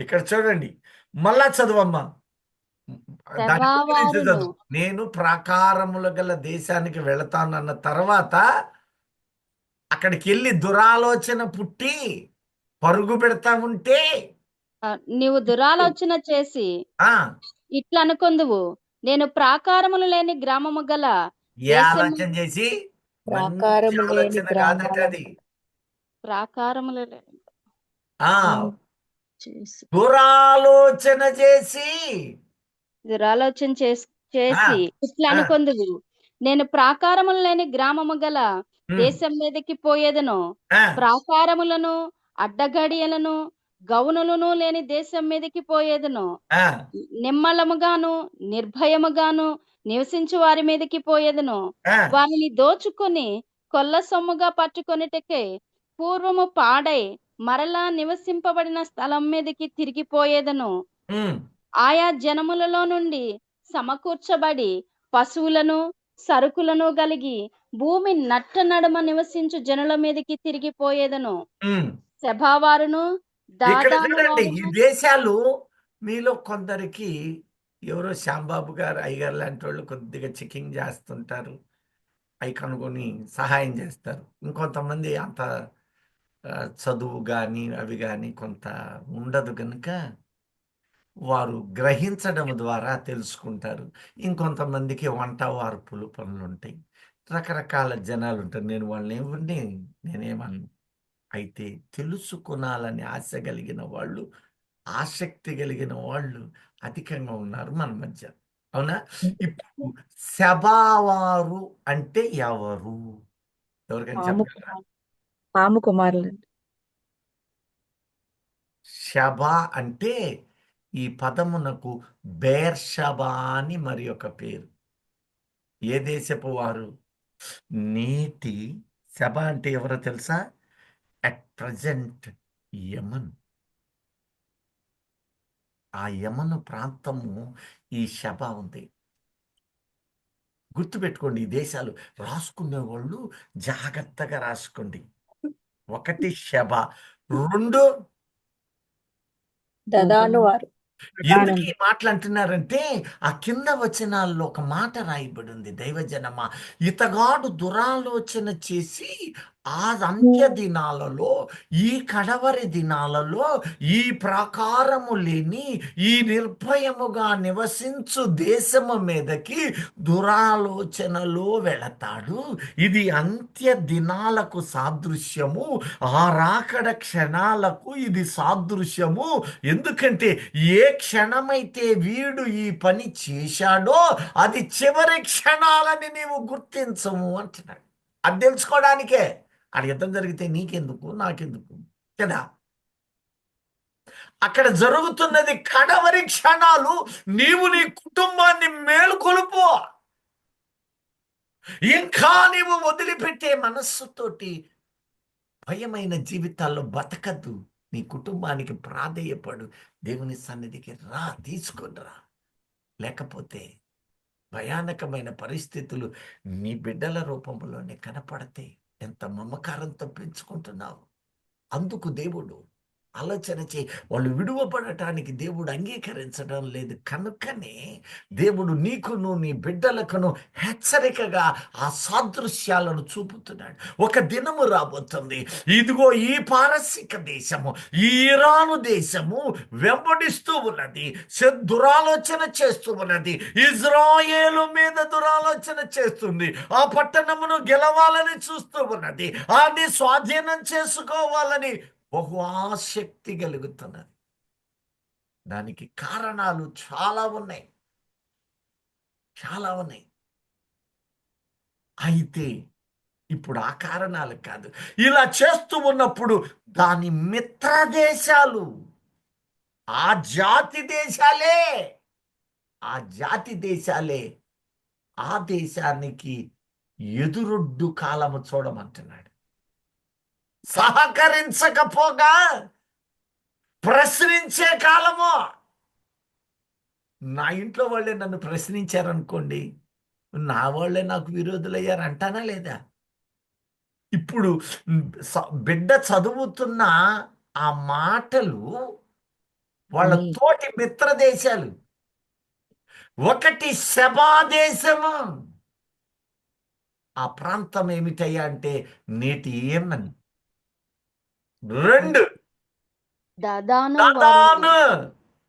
[SPEAKER 1] ఇక్కడ చూడండి, మళ్ళా చదువమ్మా. దాని గురించి చదువు. నేను ప్రాకారములు గల దేశానికి వెళతానన్న తర్వాత అక్కడికి వెళ్ళి దురాలోచన పుట్టి పరుగు పెడతా ఉంటే,
[SPEAKER 3] నీవు దురాలోచన చేసి
[SPEAKER 1] ఆ
[SPEAKER 3] ఇట్లా అనుకొందువు, నేను ప్రాకారములు లేని గ్రామము గల
[SPEAKER 1] ఏ ఆలోచన చేసి?
[SPEAKER 7] ప్రాకారము
[SPEAKER 1] మంచి
[SPEAKER 7] లేని
[SPEAKER 1] ఆలోచన కాదట అది.
[SPEAKER 3] ప్రాకారములు లేని
[SPEAKER 1] ఆ
[SPEAKER 3] చేసి
[SPEAKER 1] దురాలోచన చేసి
[SPEAKER 3] దురాలోచన చేసి ఇట్లా అనుకొందువు, నేను ప్రాకారములు లేని గ్రామము గల దేశం మీదకి పోయేదను, ప్రాకారములను అడ్డగడియలను గౌనులను లేని దేశం మీదకి పోయేదను, నిమ్మలముగాను నిర్భయముగాను నివసించు వారి మీదకి పోయేదను, వారిని దోచుకొని కొల్ల సొమ్ముగా పట్టుకొనిటకే పూర్వము పాడై మరలా నివసింపబడిన స్థలం మీదకి తిరిగిపోయేదను. ఆయా జనములలో నుండి సమకూర్చబడి పశువులను సరుకులను కలిగి భూమి నట్ట నడుమ నివసించు జనుల మీదకి తిరిగిపోయేదను. సెబావారును
[SPEAKER 1] ఇక్కడ
[SPEAKER 3] దాదాను
[SPEAKER 1] చూడండి, ఈ
[SPEAKER 3] వారును
[SPEAKER 1] దేశాలు మీలో కొందరికి ఎవరో శ్యాంబాబు గారు అయ్యగారు లాంటి వాళ్ళు కొద్దిగా చెకింగ్ చేస్తుంటారు, అవి కనుగొని సహాయం చేస్తారు. ఇంకొంతమంది అంత చదువు కానీ అవి కానీ కొంత ఉండదు కనుక వారు గ్రహించడం ద్వారా తెలుసుకుంటారు. ఇంకొంతమందికి వంట వార్పులు పనులు ఉంటాయి, రకరకాల జనాలు ఉంటారు. నేను వాళ్ళని ఏమండి నేనేమన్నా. అయితే తెలుసుకునాలని ఆశ కలిగిన వాళ్ళు, ఆసక్తి కలిగిన వాళ్ళు అధికంగా ఉన్నారు మన మధ్య, అవునా? ఇప్పుడు సెబావారు అంటే ఎవరు? ఎవరికైనా చెప్పగలరా?
[SPEAKER 5] పాము కుమారులు.
[SPEAKER 1] షబా అంటే ఈ పదమునకు బేర్షబా అని మరి ఒక పేరు. ఏ దేశపు వారు? నేటి షబా అంటే ఎవరో తెలుసా? At present Yemen. ఆ యమను ప్రాంతము ఈ షబా ఉంది. గుర్తుపెట్టుకోండి, ఈ దేశాలు రాసుకునే వాళ్ళు జాగ్రత్తగా రాసుకోండి. ఒకటి షబా, రెండు
[SPEAKER 7] దదాను వారు.
[SPEAKER 1] ఎందుకు ఈ మాటలు అంటున్నారంటే ఆ కింద వచనాల్లో ఒక మాట రాయబడి ఉంది. దైవజనమా, ఇతగాడు దురాలోచన చేసి ఆ అంత్య దినాలలో, ఈ కడవరి దినాలలో ఈ ప్రాకారము లేని ఈ నిర్భయముగా నివసించు దేశము మీదకి దురాలోచనలో వెళతాడు. ఇది అంత్య దినాలకు సాదృశ్యము, ఆ రాకడ క్షణాలకు ఇది సాదృశ్యము. ఎందుకంటే ఏ క్షణమైతే వీడు ఈ పని చేశాడో అది చివరి క్షణాలని నీవు గుర్తించము అంటున్నాడు. అది తెలుసుకోవడానికే. ఆ యుద్ధం జరిగితే నీకెందుకు నాకెందుకు కదా. అక్కడ జరుగుతున్నది కడవరి క్షణాలు. నీవు నీ కుటుంబాన్ని మేలుకొలుపు. ఇంకా నీవు వదిలిపెట్టే మనస్సుతోటి భయమైన జీవితాల్లో బతకద్దు. నీ కుటుంబానికి ప్రాధేయపడు. దేవుని సన్నిధికి రా, తీసుకొని రా. లేకపోతే భయానకమైన పరిస్థితులు నీ బిడ్డల రూపంలోనే కనపడతాయి. ఎంత మమకారంతో పెంచుకుంటున్నావు. అందుకు దేవుడు ఆలోచన చేయి. వాళ్ళు విడువబడటానికి దేవుడు అంగీకరించడం లేదు. కనుకనే దేవుడు నీకును నీ బిడ్డలకును హెచ్చరికగా ఆ సాదృశ్యాలను చూపుతున్నాడు. ఒక దినము రాబోతుంది, ఇదిగో ఈ పారసిక దేశము, ఈ ఇరాను దేశము వెంబడిస్తూ ఉన్నది, దురాలోచన చేస్తూ ఉన్నది. ఇజ్రాయేలు మీద దురాలోచన చేస్తుంది. ఆ పట్టణమును గెలవాలని చూస్తూ ఉన్నది. ఆన్ని స్వాధీనం చేసుకోవాలని బహు ఆసక్తి కలుగుతున్నది. దానికి కారణాలు చాలా ఉన్నాయి. అయితే ఇప్పుడు ఆ కారణాలు కాదు. ఇలా చేస్తూ ఉన్నప్పుడు దాని మిత్ర దేశాలు, ఆ జాతి దేశాలే ఆ దేశానికి ఎదురొడ్డు కాలము చూడమంటున్నాడు. సహకరించకపోగా ప్రశ్నించే కాలము. నా ఇంట్లో వాళ్ళే నన్ను ప్రశ్నించారనుకోండి, నా వాళ్ళే నాకు విరోధులయ్యారు అంటానా లేదా? ఇప్పుడు బిడ్డ చదువుతున్న ఆ మాటలు వాళ్ళ తోటి మిత్ర దేశాలు. ఒకటి సెబా దేశము. ఆ ప్రాంతం ఏమిటయ్యా అంటే నేటి ఏమని. 2
[SPEAKER 3] దదాను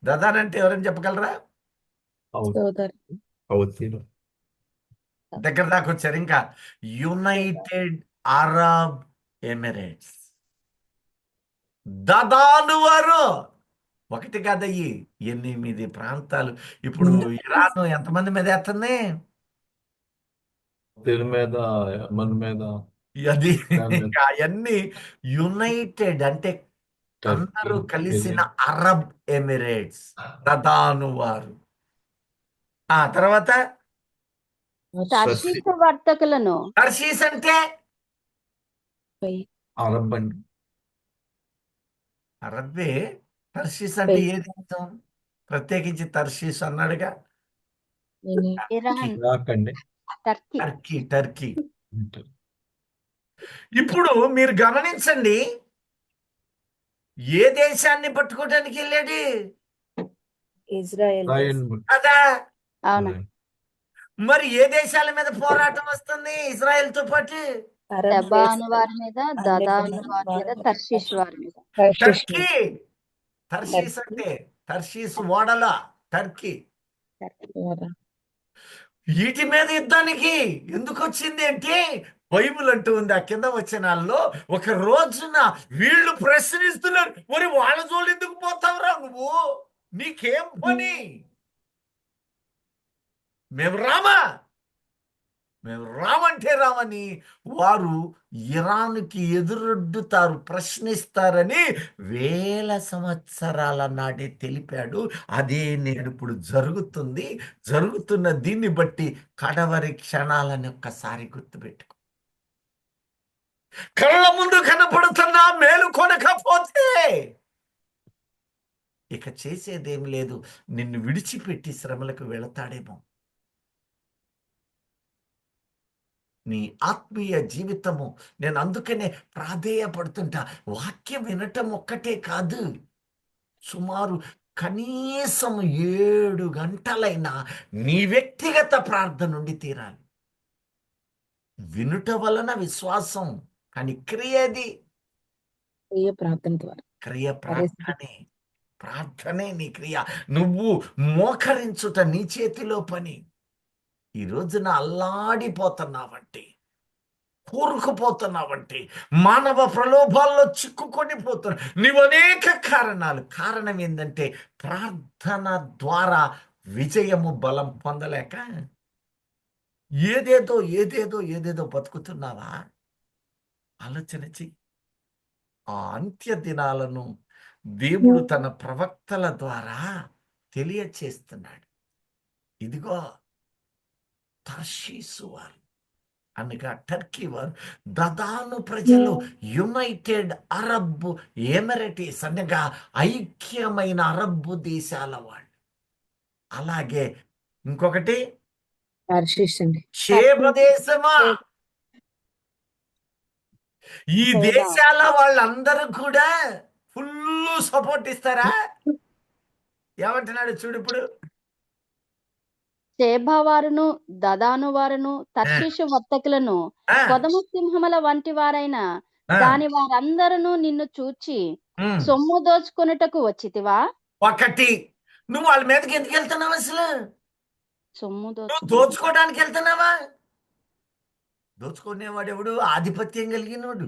[SPEAKER 1] దదాన్ అంటే ఎవరైనా చెప్పగలరా?
[SPEAKER 2] హౌతీలు.
[SPEAKER 1] దగ్గర దాకా వచ్చారు. ఇంకా యునైటెడ్ అరబ్ ఎమిరేట్స్. దదాను వారు ఒకటి కాదయ్యి 8 ప్రాంతాలు. ఇప్పుడు ఇరాన్ ఎంతమంది మీద వేస్తుంది?
[SPEAKER 2] దీని మీద, మన మీద,
[SPEAKER 1] అది ఇంకా అవన్నీ యునైటెడ్ అంటే అందరూ కలిసిన అరబ్ ఎమిరేట్స్, దదాను వారు. ఆ తర్వాత
[SPEAKER 3] తర్షీసు వర్తకులను.
[SPEAKER 1] తర్షీస్ అంటే
[SPEAKER 2] అరబ్ అండి.
[SPEAKER 1] అరబ్బే. తర్షీస్ అంటే ఏది అర్థం? ప్రత్యేకించి తర్షీస్ అన్నాడుగా.
[SPEAKER 3] ఇరాన్,
[SPEAKER 2] ఇరాక్ అండి.
[SPEAKER 1] టర్కీ. ఇప్పుడు మీరు గమనించండి, ఏ దేశాన్ని పట్టుకోవడానికి వెళ్ళాడు?
[SPEAKER 7] ఇజ్రాయెల్ దేశం.
[SPEAKER 1] కదా.
[SPEAKER 3] అవును.
[SPEAKER 1] మరి ఏ దేశాల మీద పోరాటం వస్తుంది ఇజ్రాయెల్ తో పాటు?
[SPEAKER 7] అరబ్
[SPEAKER 3] సెబాను
[SPEAKER 7] దేశం.
[SPEAKER 3] వారి మీద, దదాను వారి మీద, తర్షీష్ వారి మీద.
[SPEAKER 1] టర్కీ. తర్షీస్ అంటే తర్షీస్ ఓడల టర్కీ. వీటి మీద యుద్ధానికి ఎందుకు వచ్చింది అంటే బైబిల్ అంటూ ఉంది ఆ కింద వచనాల్లో, ఒక రోజున వీళ్ళు ప్రశ్నిస్తున్నారు, మరి వాళ్ళ జోలు ఎందుకు పోతావురా నువ్వు? నీకేం పని? మేము రామంటే రామని వారు ఇరాన్కి ఎదురొడ్డుతారు, ప్రశ్నిస్తారని 1000 సంవత్సరాల నాడే తెలిపాడు. అదే నేడు ఇప్పుడు జరుగుతున్న దీన్ని బట్టి కడవరి క్షణాలని ఒక్కసారి గుర్తుపెట్టుకో. కళ్ళ ముందు కనపడుతున్నా మేలుకొనకపోతే ఇక చేసేదేం లేదు. నిన్ను విడిచిపెట్టి శ్రమలకు వెళతాడేమో. నీ ఆత్మీయ జీవితము, నేను అందుకనే ప్రాధేయపడుతుంటా. వాక్యం వినటం ఒక్కటే కాదు, సుమారు కనీసం 7 గంటలైనా నీ వ్యక్తిగత ప్రార్థన నుండి తీరాలి. వినుట వలన విశ్వాసం, కానీ క్రియది క్రియ ప్రార్థనే నీ క్రియ. నువ్వు మోకరించుట నీ చేతిలో పని. ఈ రోజున అల్లాడిపోతున్నావంటే, కూరుకుపోతున్నావంటే, మానవ ప్రలోభాల్లో చిక్కుకొని పోతున్నావు. నీవు అనేక కారణం ఏంటంటే ప్రార్థన ద్వారా విజయము బలం పొందలేక ఏదేదో బతుకుతున్నావా? ఆలోచన చెయ్యి. ఆ అంత్య దినాలను దేవుడు తన ప్రవక్తల ద్వారా తెలియచేస్తున్నాడు. ఇదిగో తర్షీసు వారు అనగా టర్కీ వారు, దదాను ప్రజలు, యునైటెడ్ అరబ్ ఎమిరేట్స్ అనగా ఐక్యమైన అరబ్బు దేశాల వాళ్ళు. అలాగే ఇంకొకటి
[SPEAKER 5] తర్షీష్ అండి.
[SPEAKER 1] షేబ దేశమా. ఈ దేశాల వాళ్ళందరూ కూడా ఫుల్ సపోర్ట్ ఇస్తారా? ఏమంటున్నాడు చూడు ఇప్పుడు.
[SPEAKER 3] షేబా వారును దదాను వారును తర్షీషు వర్తకులను
[SPEAKER 1] ఆ,
[SPEAKER 3] కొదమ సింహముల వంటి వారైన
[SPEAKER 1] ఆ,
[SPEAKER 3] దాని వారందరూ నిన్ను చూచి
[SPEAKER 1] ఉమ్.
[SPEAKER 3] సొమ్ము దోచుకొనుటకు వచ్చితివా?
[SPEAKER 1] ఒకటి, నువ్వు వాళ్ళ మీదకి ఎందుకు వెళ్తున్నావు అసలు?
[SPEAKER 3] సొమ్ము
[SPEAKER 1] నువ్వు దోచుకోవడానికి వెళ్తున్నావా? దోచుకునేవాడు ఎవడు? ఆధిపత్యం కలిగినోడు.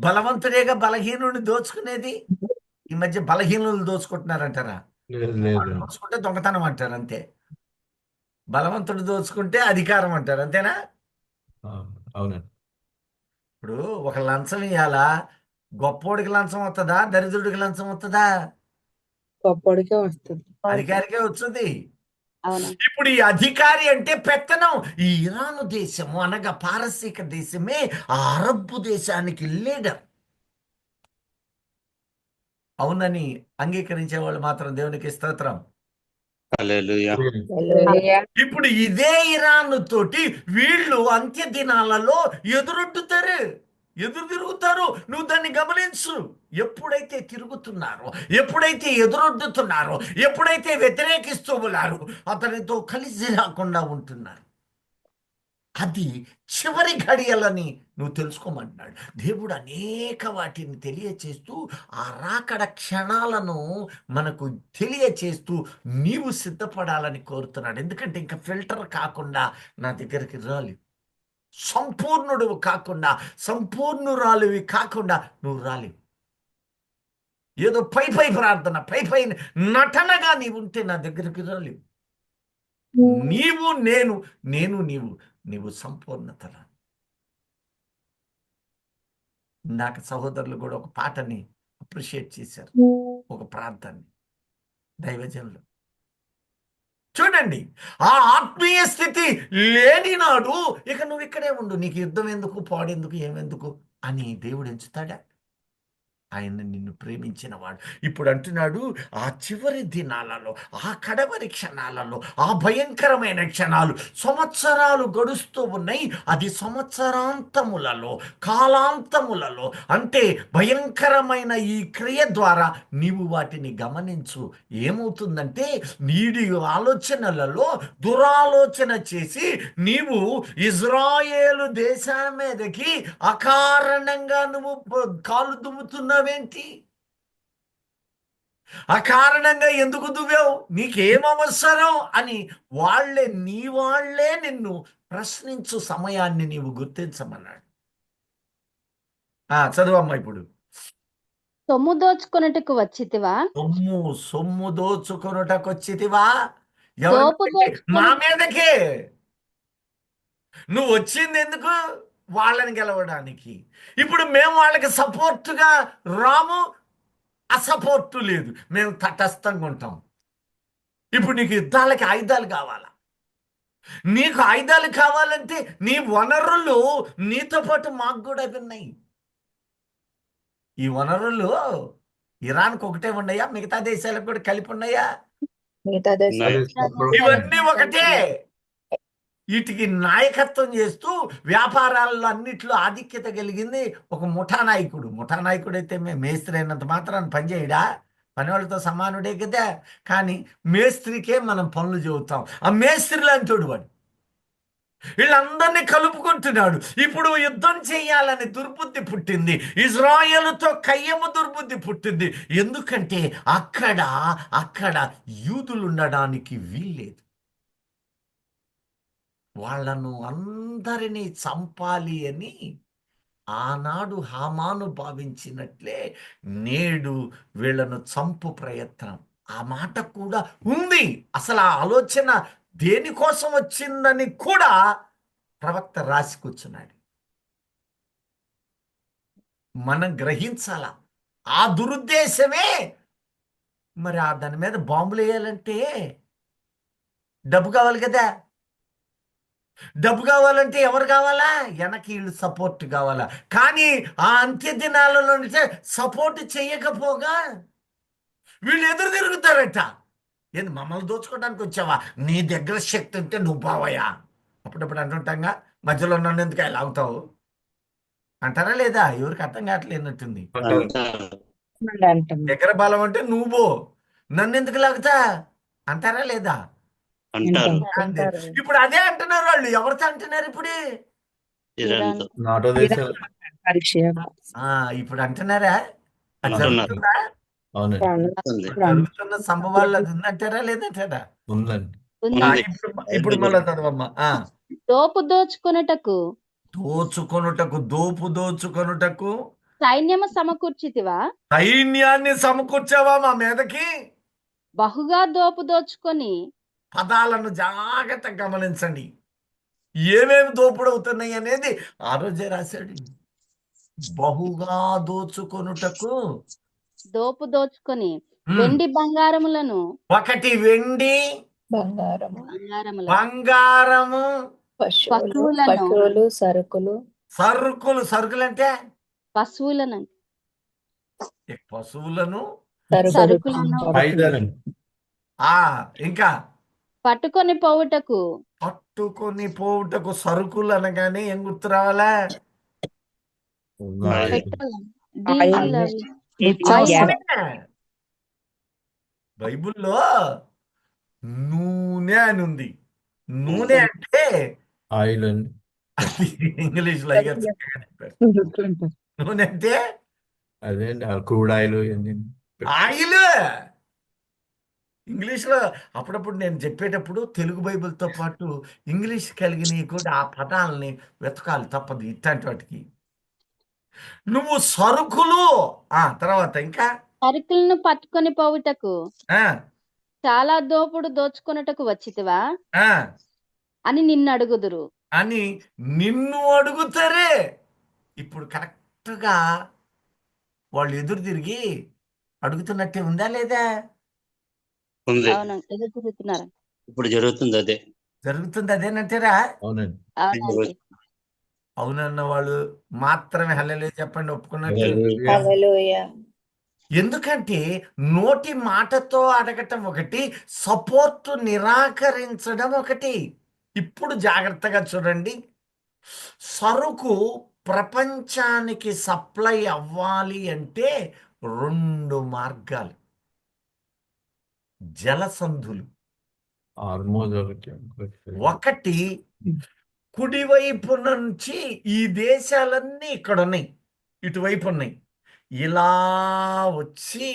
[SPEAKER 1] బలవంతుడేగా బలహీనుడిని దోచుకునేది. ఈ మధ్య బలహీనులు దోచుకుంటున్నారంటారా?
[SPEAKER 2] లేదు
[SPEAKER 1] వాళ్ళు
[SPEAKER 2] లేదు.
[SPEAKER 1] దోచుకుంటే దొంగతనం అంటారు అంతే. బలవంతుడు దోచుకుంటే అధికారం అంటారు అంతేనా?
[SPEAKER 2] ఆ, అవునండి.
[SPEAKER 1] ఇప్పుడు ఒక లంచం ఇవ్వాలా? గొప్పోడికి లంచం వస్తుందా, దరిద్రుడికి లంచం వస్తుందా?
[SPEAKER 5] గొప్పడికే వస్తుంది.
[SPEAKER 1] అధికారికే వచ్చుది.
[SPEAKER 3] అవునా?
[SPEAKER 1] ఇప్పుడు ఈ అధికారి అంటే పెత్తనం. ఈ ఇరాను దేశము అనగా పారసీక దేశమే ఆ అరబ్బు దేశానికి లీడర్. అవునని అంగీకరించే వాళ్ళు మాత్రం దేవునికి స్తోత్రం.
[SPEAKER 8] హల్లెలూయా.
[SPEAKER 1] ఇప్పుడు ఇదే ఇరాన్ తోటి వీళ్ళు అంత్య దినాలలో ఎదురు తిరుగుతారు. నువ్వు దాన్ని గమనించు. ఎప్పుడైతే తిరుగుతున్నారో, ఎప్పుడైతే ఎదురొడ్డుతున్నారో, ఎప్పుడైతే వ్యతిరేకిస్తూ ఉన్నారు, అతనితో కలిసి రాకుండా ఉంటున్నారు. అది చివరి ఘడియలని నువ్వు తెలుసుకోమంటున్నాడు దేవుడు. అనేక వాటిని తెలియచేస్తూ ఆ రాకడ క్షణాలను మనకు తెలియచేస్తూ నీవు సిద్ధపడాలని కోరుతున్నాడు. ఎందుకంటే ఇంకా ఫిల్టర్ కాకుండా నా దగ్గరికి రాలి, సంపూర్ణుడు కాకుండా, సంపూర్ణురాలివి కాకుండా నువ్వు రాలి. ఏదో పై ప్రార్థన, పై నటనగా నీవు ఉంటే నా దగ్గరికి రాలి. నీవు నేను నీవు సంపూర్ణతల. నాకు సహోదరులు కూడా ఒక పాటని అప్రిషియేట్ చేశారు, ఒక ప్రార్థనని. దైవజనులు చూడండి, ఆ ఆత్మీయ స్థితి లేని నాడు ఇక నువ్వు ఇక్కడే ఉండు, నీకు యుద్ధం ఎందుకు, పాడెందుకు, ఏమెందుకు అని దేవుడు ఎంచుతాడా? ఆయన నిన్ను ప్రేమించిన వాడు. ఇప్పుడు అంటున్నాడు, ఆ చివరి దినాలలో, ఆ కడవరి క్షణాలలో, ఆ భయంకరమైన క్షణాలు, సంవత్సరాలు గడుస్తూ ఉన్నాయి. అది సంవత్సరాంతములలో, కాలాంతములలో, అంటే భయంకరమైన ఈ క్రియ ద్వారా నీవు వాటిని గమనించు. ఏమవుతుందంటే నీడి ఆలోచనలలో దురాలోచన చేసి నీవు ఇజ్రాయేలు దేశం మీదకి అకారణంగా నువ్వు కాలు దుమ్ముతున్నావేంటి? అకారణంగా ఎందుకు దువ్వావు, నీకేం అవసరం అని వాళ్ళే నిన్ను ప్రశ్నించు సమయాన్ని నీవు గుర్తించమన్నాడు. చదువమ్మా ఇప్పుడు.
[SPEAKER 3] సొమ్ము దోచుకొనుటకు వచ్చితివా?
[SPEAKER 1] సొమ్ము దోచుకొనుటకు వచ్చితివా?
[SPEAKER 3] దోపు
[SPEAKER 1] మా మీదకే. నువ్వు వచ్చింది ఎందుకు? వాళ్ళని గెలవడానికి. ఇప్పుడు మేము వాళ్ళకి సపోర్టుగా రాము, అసపోర్టు లేదు, మేము తటస్థంగా ఉంటాం. ఇప్పుడు నీకు యుద్ధాలకి ఆయుధాలు కావాలా? నీకు ఆయుధాలు కావాలంటే నీ వనరులు నీతో పాటు మాకు కూడా ఉన్నాయి. ఈ వనరులు ఇరాన్కి ఒకటే ఉన్నాయా? మిగతా దేశాలకు కూడా కలిపి ఉన్నాయా?
[SPEAKER 5] మిగతా దేశాలు
[SPEAKER 1] ఇవన్నీ ఒకటే. వీటికి నాయకత్వం చేస్తూ వ్యాపారాల్లో అన్నిట్లో ఆధిక్యత కలిగింది ఒక ముఠా నాయకుడు అయితే మేస్త్రి అయినంత మాత్రాన్ని పనిచేయడా? పనివాళ్ళతో సమానుడే కదా. కానీ మేస్త్రికే మనం పనులు చెబుతాం. ఆ మేస్త్రి లాంటి వాడు వీళ్ళందరినీ కలుపుకుంటున్నాడు. ఇప్పుడు యుద్ధం చేయాలని దుర్బుద్ధి పుట్టింది. ఇజ్రాయేలుతో కయ్యము దుర్బుద్ధి పుట్టింది. ఎందుకంటే అక్కడ యూదులు ఉండడానికి వీల్లేదు. వాళ్ళను అందరినీ చంపాలి అని ఆనాడు హామాను భావించినట్లే నేడు వీళ్ళను చంపు ప్రయత్నం. ఆ మాట కూడా ఉంది. అసలు ఆ ఆలోచన దేనికోసం వచ్చిందని కూడా ప్రవక్త రాసి కూర్చున్నాడు. మనం గ్రహించాలా. ఆ దురుద్దేశమే. మరి దాని మీద బాంబులు వేయాలంటే డబ్బు కావాలి కదా. డబ్బు కావాలంటే ఎవరు కావాలా? వెనక వీళ్ళు సపోర్ట్ కావాలా. కానీ ఆ అంత్య దినాలలో సపోర్ట్ చేయకపోగా వీళ్ళు ఎదురు తిరుగుతారట. ఏంది మమ్మల్ని దోచుకోవడానికి వచ్చావా? నీ దగ్గర శక్తి ఉంటే నువ్వు బావయ్యా. అప్పుడప్పుడు అంటుంటాంగా, మధ్యలో నన్ను ఎందుకు ఇలా అవుతావు అంటారా లేదా? ఎవరికి అర్థం కావట్లేనట్టుంది.
[SPEAKER 2] అంటారు.
[SPEAKER 5] అంటాం.
[SPEAKER 1] దగ్గర బలం అంటే నువ్వు నన్ను ఎందుకు లాగుతా అంటారా లేదా?
[SPEAKER 8] అంటారు
[SPEAKER 1] అంతే. ఇప్పుడు అదే అంటున్నారు వాళ్ళు. ఎవరితో అంటున్నారు ఇప్పుడు?
[SPEAKER 8] ఇరాన్తో.
[SPEAKER 2] నాటో దేశాలు.
[SPEAKER 5] పరీక్ష
[SPEAKER 1] ఇప్పుడు అంటున్నారా? అది
[SPEAKER 8] అంటున్నారు.
[SPEAKER 1] జరుగుతుందా?
[SPEAKER 2] అవునండి.
[SPEAKER 8] ఉంది.
[SPEAKER 1] జరుగుతున్న సంభవాలు అది ఉందంటారా లేదంటారా?
[SPEAKER 2] ఉందండి.
[SPEAKER 3] ఉంది.
[SPEAKER 8] ఉంది.
[SPEAKER 1] ఇప్పుడు మళ్ళా చదవమ్మా.
[SPEAKER 3] దోపు దోచుకొనుటకు
[SPEAKER 1] దోచుకొనుటకు
[SPEAKER 3] సైన్యము సమకూర్చితివా?
[SPEAKER 1] సైన్యాన్ని సమకూర్చావా మా మీదకి?
[SPEAKER 3] బహుగా దోపు దోచుకొని
[SPEAKER 1] పదాలను జాగ్రత్తగా గమనించండి. ఏమేమి దోపుడు అవుతున్నాయి అనేది ఆ రోజే రాశాడు. బహుగా దోచుకొనుటకు.
[SPEAKER 3] దోపు దోచుకొని
[SPEAKER 1] ఉమ్.
[SPEAKER 3] వెండి బంగారములను
[SPEAKER 1] ఒకటి వెండి
[SPEAKER 7] బంగారము,
[SPEAKER 1] బంగారము
[SPEAKER 3] పశువులను
[SPEAKER 7] సరుకులు,
[SPEAKER 1] సరుకులు అంటే
[SPEAKER 3] పశువులను
[SPEAKER 1] పశువులను
[SPEAKER 3] సరుకులను
[SPEAKER 2] ఆయుధాలండి.
[SPEAKER 1] ఇంకా
[SPEAKER 3] పట్టుకొని పోవుటకు
[SPEAKER 1] పట్టుకొని పోవుటకు. సరుకులు అనగానే ఏం గుర్తు రావాలా?
[SPEAKER 3] పెట్రోల్, డీజిల్,
[SPEAKER 1] నూనె. బైబిల్లో నూనె అని ఉంది. నూనె అంటే
[SPEAKER 2] ఆయిల్ అండి.
[SPEAKER 1] అది ఇంగ్లీష్ లో అయ్యారు చక్కగా చెప్పారు. నూనె అంటే
[SPEAKER 2] అదే అండి, క్రూడ్ ఆయిల్ ఇవన్నీ.
[SPEAKER 1] ఆయిల్. ఇంగ్లీష్లో అప్పుడప్పుడు నేను చెప్పేటప్పుడు తెలుగు బైబిల్తో పాటు ఇంగ్లీష్ కలిగినవి కూడా ఆ పదాలని వెతకాలి, తప్పదు ఇట్లాంటి వాటికి. నువ్వు సరుకులు తర్వాత ఇంకా
[SPEAKER 3] సరుకులను పట్టుకొని పోవుటకు
[SPEAKER 1] ఆ,
[SPEAKER 3] చాలా దోపుడు దోచుకొనుటకు వచ్చితివా
[SPEAKER 1] ఆ,
[SPEAKER 3] అని నిన్ను అడుగుదురు.
[SPEAKER 1] అని నిన్ను అడుగుతారే. ఇప్పుడు కరెక్ట్గా వాళ్ళు ఎదురు తిరిగి అడుగుతున్నట్టే ఉందా లేదా?
[SPEAKER 8] ఉంది.
[SPEAKER 3] అవును, ఎదురు తిరుగుతున్నారు.
[SPEAKER 8] ఇప్పుడు జరుగుతుంది అదే.
[SPEAKER 1] జరుగుతుంది అదేనంటారా?
[SPEAKER 2] అవునండి.
[SPEAKER 3] అవునండి.
[SPEAKER 1] అవునన్న వాళ్ళు మాత్రమే హల్లెలూయా చెప్పండి, ఒప్పుకున్నట్టు.
[SPEAKER 2] హల్లెలూయా.
[SPEAKER 7] హల్లెలూయా.
[SPEAKER 1] ఎందుకంటే నోటి మాటతో అడగటం ఒకటి, సపోర్ట్ నిరాకరించడం ఒకటి. ఇప్పుడు జాగ్రత్తగా చూడండి. సరుకు ప్రపంచానికి సప్లై అవ్వాలి అంటే 2 మార్గాలు. జలసంధులు.
[SPEAKER 2] ఆల్మోస్ట్
[SPEAKER 1] ఒకటి కుడివైపు నుంచి ఈ దేశాలన్నీ ఇక్కడ ఉన్నాయి, ఇటువైపు ఉన్నాయి. ఇలా వచ్చి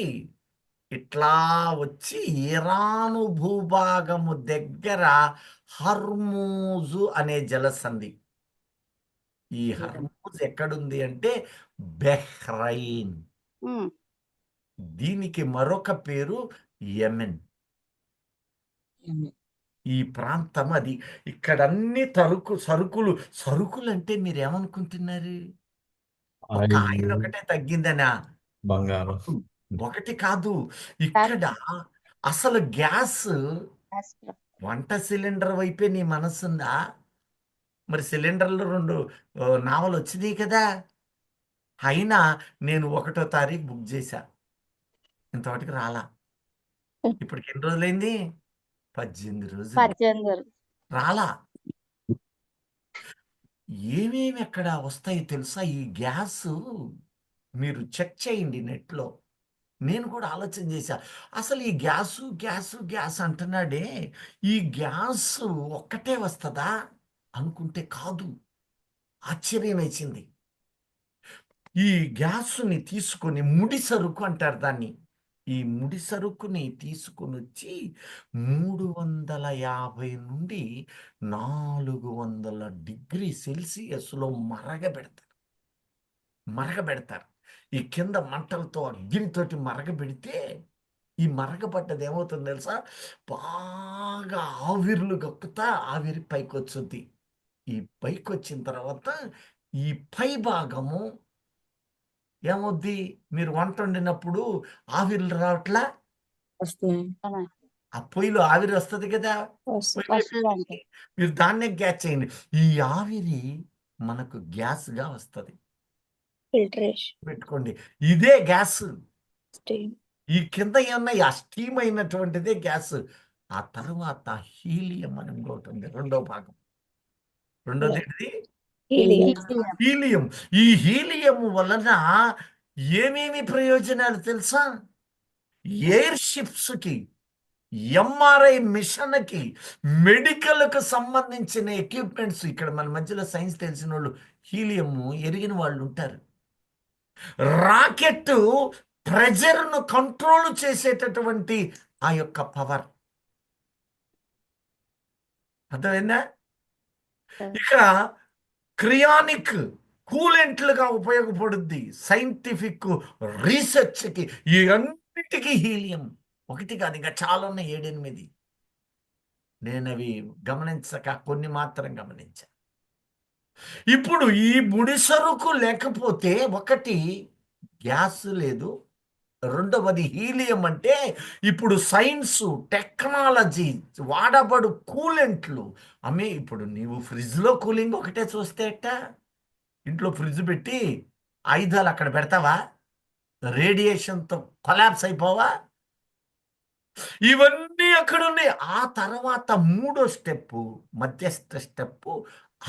[SPEAKER 1] ఇట్లా వచ్చి ఇరాను భూభాగము దగ్గర హర్మూజు అనే జలసంధి. ఈ హర్మూజ్ ఎక్కడుంది అంటే బెహ్రైన్.
[SPEAKER 3] ఉమ్,
[SPEAKER 1] దీనికి మరొక పేరు యెమెన్. ఈ ప్రాంతం అది. ఇక్కడ అన్ని సరుకులు అంటే మీరేమనుకుంటున్నారు? ఒక ఆయన ఒకటే తగ్గిందనా?
[SPEAKER 2] బంగారం.
[SPEAKER 1] ఒకటి కాదు. ఇక్కడ అసలు గ్యాస్
[SPEAKER 3] శాస్త్రం.
[SPEAKER 1] వంట సిలిండర్ వైపే నీ మనసుందా? మరి సిలిండర్లు 2 నావలు వచ్చినాయి కదా. అయినా నేను 1వ తారీఖు బుక్ చేశా, ఇంతవరకు రాలా. ఇప్పటికి ఎన్ని రోజులైంది? 18 రోజులు
[SPEAKER 3] 18
[SPEAKER 1] రాలా. ఏమేమి ఎక్కడ వస్తాయి తెలుసా? ఈ గ్యాస్ మీరు చెక్ చేయండి నెట్లో. నేను కూడా ఆలోచన చేశా, అసలు ఈ గ్యాస్ అంటున్నాడే, ఈ గ్యాస్ ఒక్కటే వస్తుందా అనుకుంటే కాదు. ఆశ్చర్యం వేసింది. ఈ గ్యాస్ని తీసుకొని ముడి సరుకు అంటారు దాన్ని. ఈ ముడి సరుకుని తీసుకొని వచ్చి 350 నుండి 400 డిగ్రీ సెల్సియస్లో మరగబెడతారు. ఈ కింద మంటలతో అగ్నితోటి మరగబెడితే ఈ మరగబడ్డది ఏమవుతుంది తెలుసా? బాగా ఆవిర్లు గక్కుతా ఆవిరి పైకి వచ్చుద్ది. ఈ పైకి వచ్చిన తర్వాత ఈ పై భాగము ఏమవుద్ది? మీరు వంట వండినప్పుడు ఆవిర్లు రావట్లా?
[SPEAKER 5] వస్తున్నాయి.
[SPEAKER 1] ఆ పొయ్యిలో ఆవిరి వస్తుంది కదా, పొయ్యి మీద
[SPEAKER 3] వస్తుందంట.
[SPEAKER 1] పెట్టి మీరు దాన్నే గ్యాస్ చేయండి. ఈ ఆవిరి మనకు గ్యాస్గా వస్తుంది.
[SPEAKER 7] ఫిల్టరేషన్
[SPEAKER 1] పెట్టుకోండి, ఇదే గ్యాస్.
[SPEAKER 7] స్టీమ్
[SPEAKER 1] ఈ కింద ఏమన్నా ఆ స్టీమ్ అయినటువంటిదే గ్యాస్. ఆ తర్వాత హీలియం అని ఇంకోటి ఉంది, రెండో భాగం. రెండోది ఏంటిది?
[SPEAKER 7] Helium
[SPEAKER 3] helium.
[SPEAKER 1] హీలియం. ఈ హీలియం వలన ఏమేమి ప్రయోజనాలు తెలుసా? ఎయిర్ షిప్స్ కి, ఎంఆర్ఐ మిషన్ కి, మెడికల్ కు సంబంధించిన ఎక్విప్మెంట్స్, ఇక్కడ మన మధ్యలో సైన్స్ తెలిసిన వాళ్ళు, హీలియం ఎరిగిన వాళ్ళు ఉంటారు. రాకెట్ ప్రెజర్ను కంట్రోల్ చేసేటటువంటి ఆ యొక్క పవర్. అర్థమైందా? ఇక్కడ క్రియానిక్ కూలెంట్లుగా ఉపయోగపడుద్ది సైంటిఫిక్ రీసెర్చ్కి. ఈ అన్నిటికీ హీలియం ఒకటి కాదు, ఇంకా చాలా ఉన్నాయి, 7-8. నేను అవి గమనించక కొన్ని మాత్రం గమనించా. ఇప్పుడు ఈ ముడి సరుకు లేకపోతే ఒకటి గ్యాస్ లేదు, రెండవది హీలియం. అంటే ఇప్పుడు సైన్స్ టెక్నాలజీ వాడబడు కూలెంట్లు ఇప్పుడు నీవు ఫ్రిడ్జ్లో కూలింగ్ ఒకటే చూస్తే ఎట్టా? ఇంట్లో ఫ్రిడ్జ్ పెట్టి ఆయుధాలు అక్కడ పెడతావా? రేడియేషన్తో కొలాప్స్ అయిపోవా? ఇవన్నీ అక్కడ ఉన్నాయి. ఆ తర్వాత మూడో స్టెప్, మధ్యస్థ స్టెప్,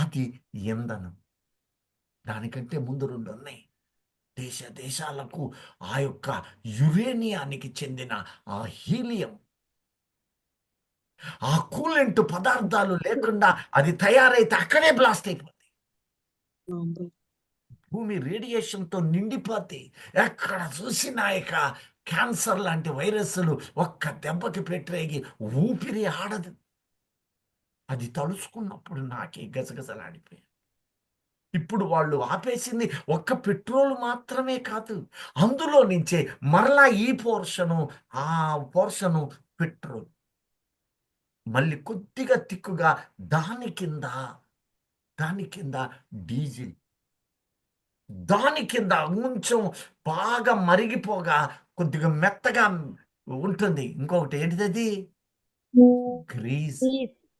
[SPEAKER 1] అది ఇంధనం. దానికంటే ముందు 2 ఉన్నాయి. దేశాలకు ఆ యొక్క యురేనియానికి చెందిన ఆ హీలియం, ఆ కూలెంట్ పదార్థాలు లేకుండా అది తయారైతే అక్కడే బ్లాస్ట్ అయిపోతుంది. భూమి రేడియేషన్తో నిండిపోతే ఎక్కడ చూసినా ఇక క్యాన్సర్ లాంటి వైరస్లు ఒక్క దెబ్బకి పెట్టరేగి ఊపిరి ఆడదు. అది తలుసుకున్నప్పుడు నాకే గజగజలాడిపోయాయి. ఇప్పుడు వాళ్ళు ఆపేసింది ఒక్క పెట్రోల్ మాత్రమే కాదు, అందులో నుంచే మరలా ఈ పోర్షను, ఆ పోర్షను పెట్రోల్, మళ్ళీ కొద్దిగా తిక్కుగా దాని కింద డీజిల్, దాని కింద కొంచెం బాగా మరిగిపోగా కొద్దిగా మెత్తగా ఉంటుంది ఇంకొకటి. ఏంటిది అది? గ్రీస్.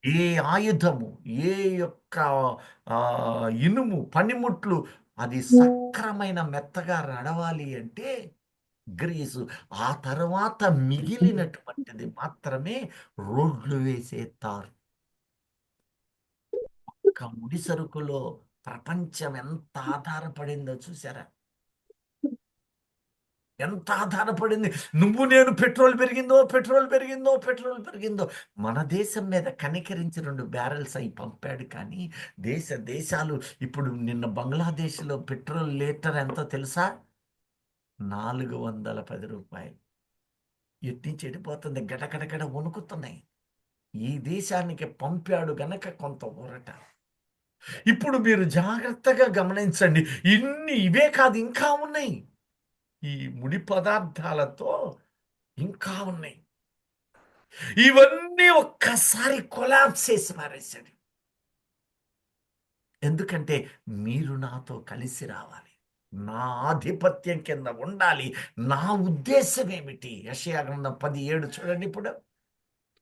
[SPEAKER 1] ఏ ఆయుధము, ఏ యొక్క ఇనుము పనిముట్లు అది సక్రమైన మెత్తగా నడవాలి అంటే గ్రీసు. ఆ తర్వాత మిగిలినటువంటిది మాత్రమే రోడ్లు వేసే తారు. ఒక్క ముడి సరుకులో ప్రపంచం ఎంత ఆధారపడిందో చూసారా? ఎంత ఆధారపడింది. నువ్వు నేను పెట్రోల్ పెరిగిందో. మన దేశం మీద కనికరించి 2 బ్యారెల్స్ అయి పంపాడు. కానీ దేశాలు ఇప్పుడు నిన్న బంగ్లాదేశ్లో పెట్రోల్ లీటర్ ఎంతో తెలుసా? 410 రూపాయలు. ఎట్టి చెడిపోతుంది, గడగడగడ వణుకుతున్నాయి. ఈ దేశానికి పంపాడు గనక కొంత ఊరట. ఇప్పుడు మీరు జాగ్రత్తగా గమనించండి, ఇవే కాదు ఇంకా ఉన్నాయి. ఈ ముడి పదార్థాలతో ఇంకా ఉన్నాయి. ఇవన్నీ ఒక్కసారి కొలాప్స్ చేసి పారేశాడు. ఎందుకంటే మీరు నాతో కలిసి రావాలి, నా ఆధిపత్యం కింద ఉండాలి. నా ఉద్దేశం ఏమిటి? యెషయా గ్రంథం 10:7 చూడండి. ఇప్పుడు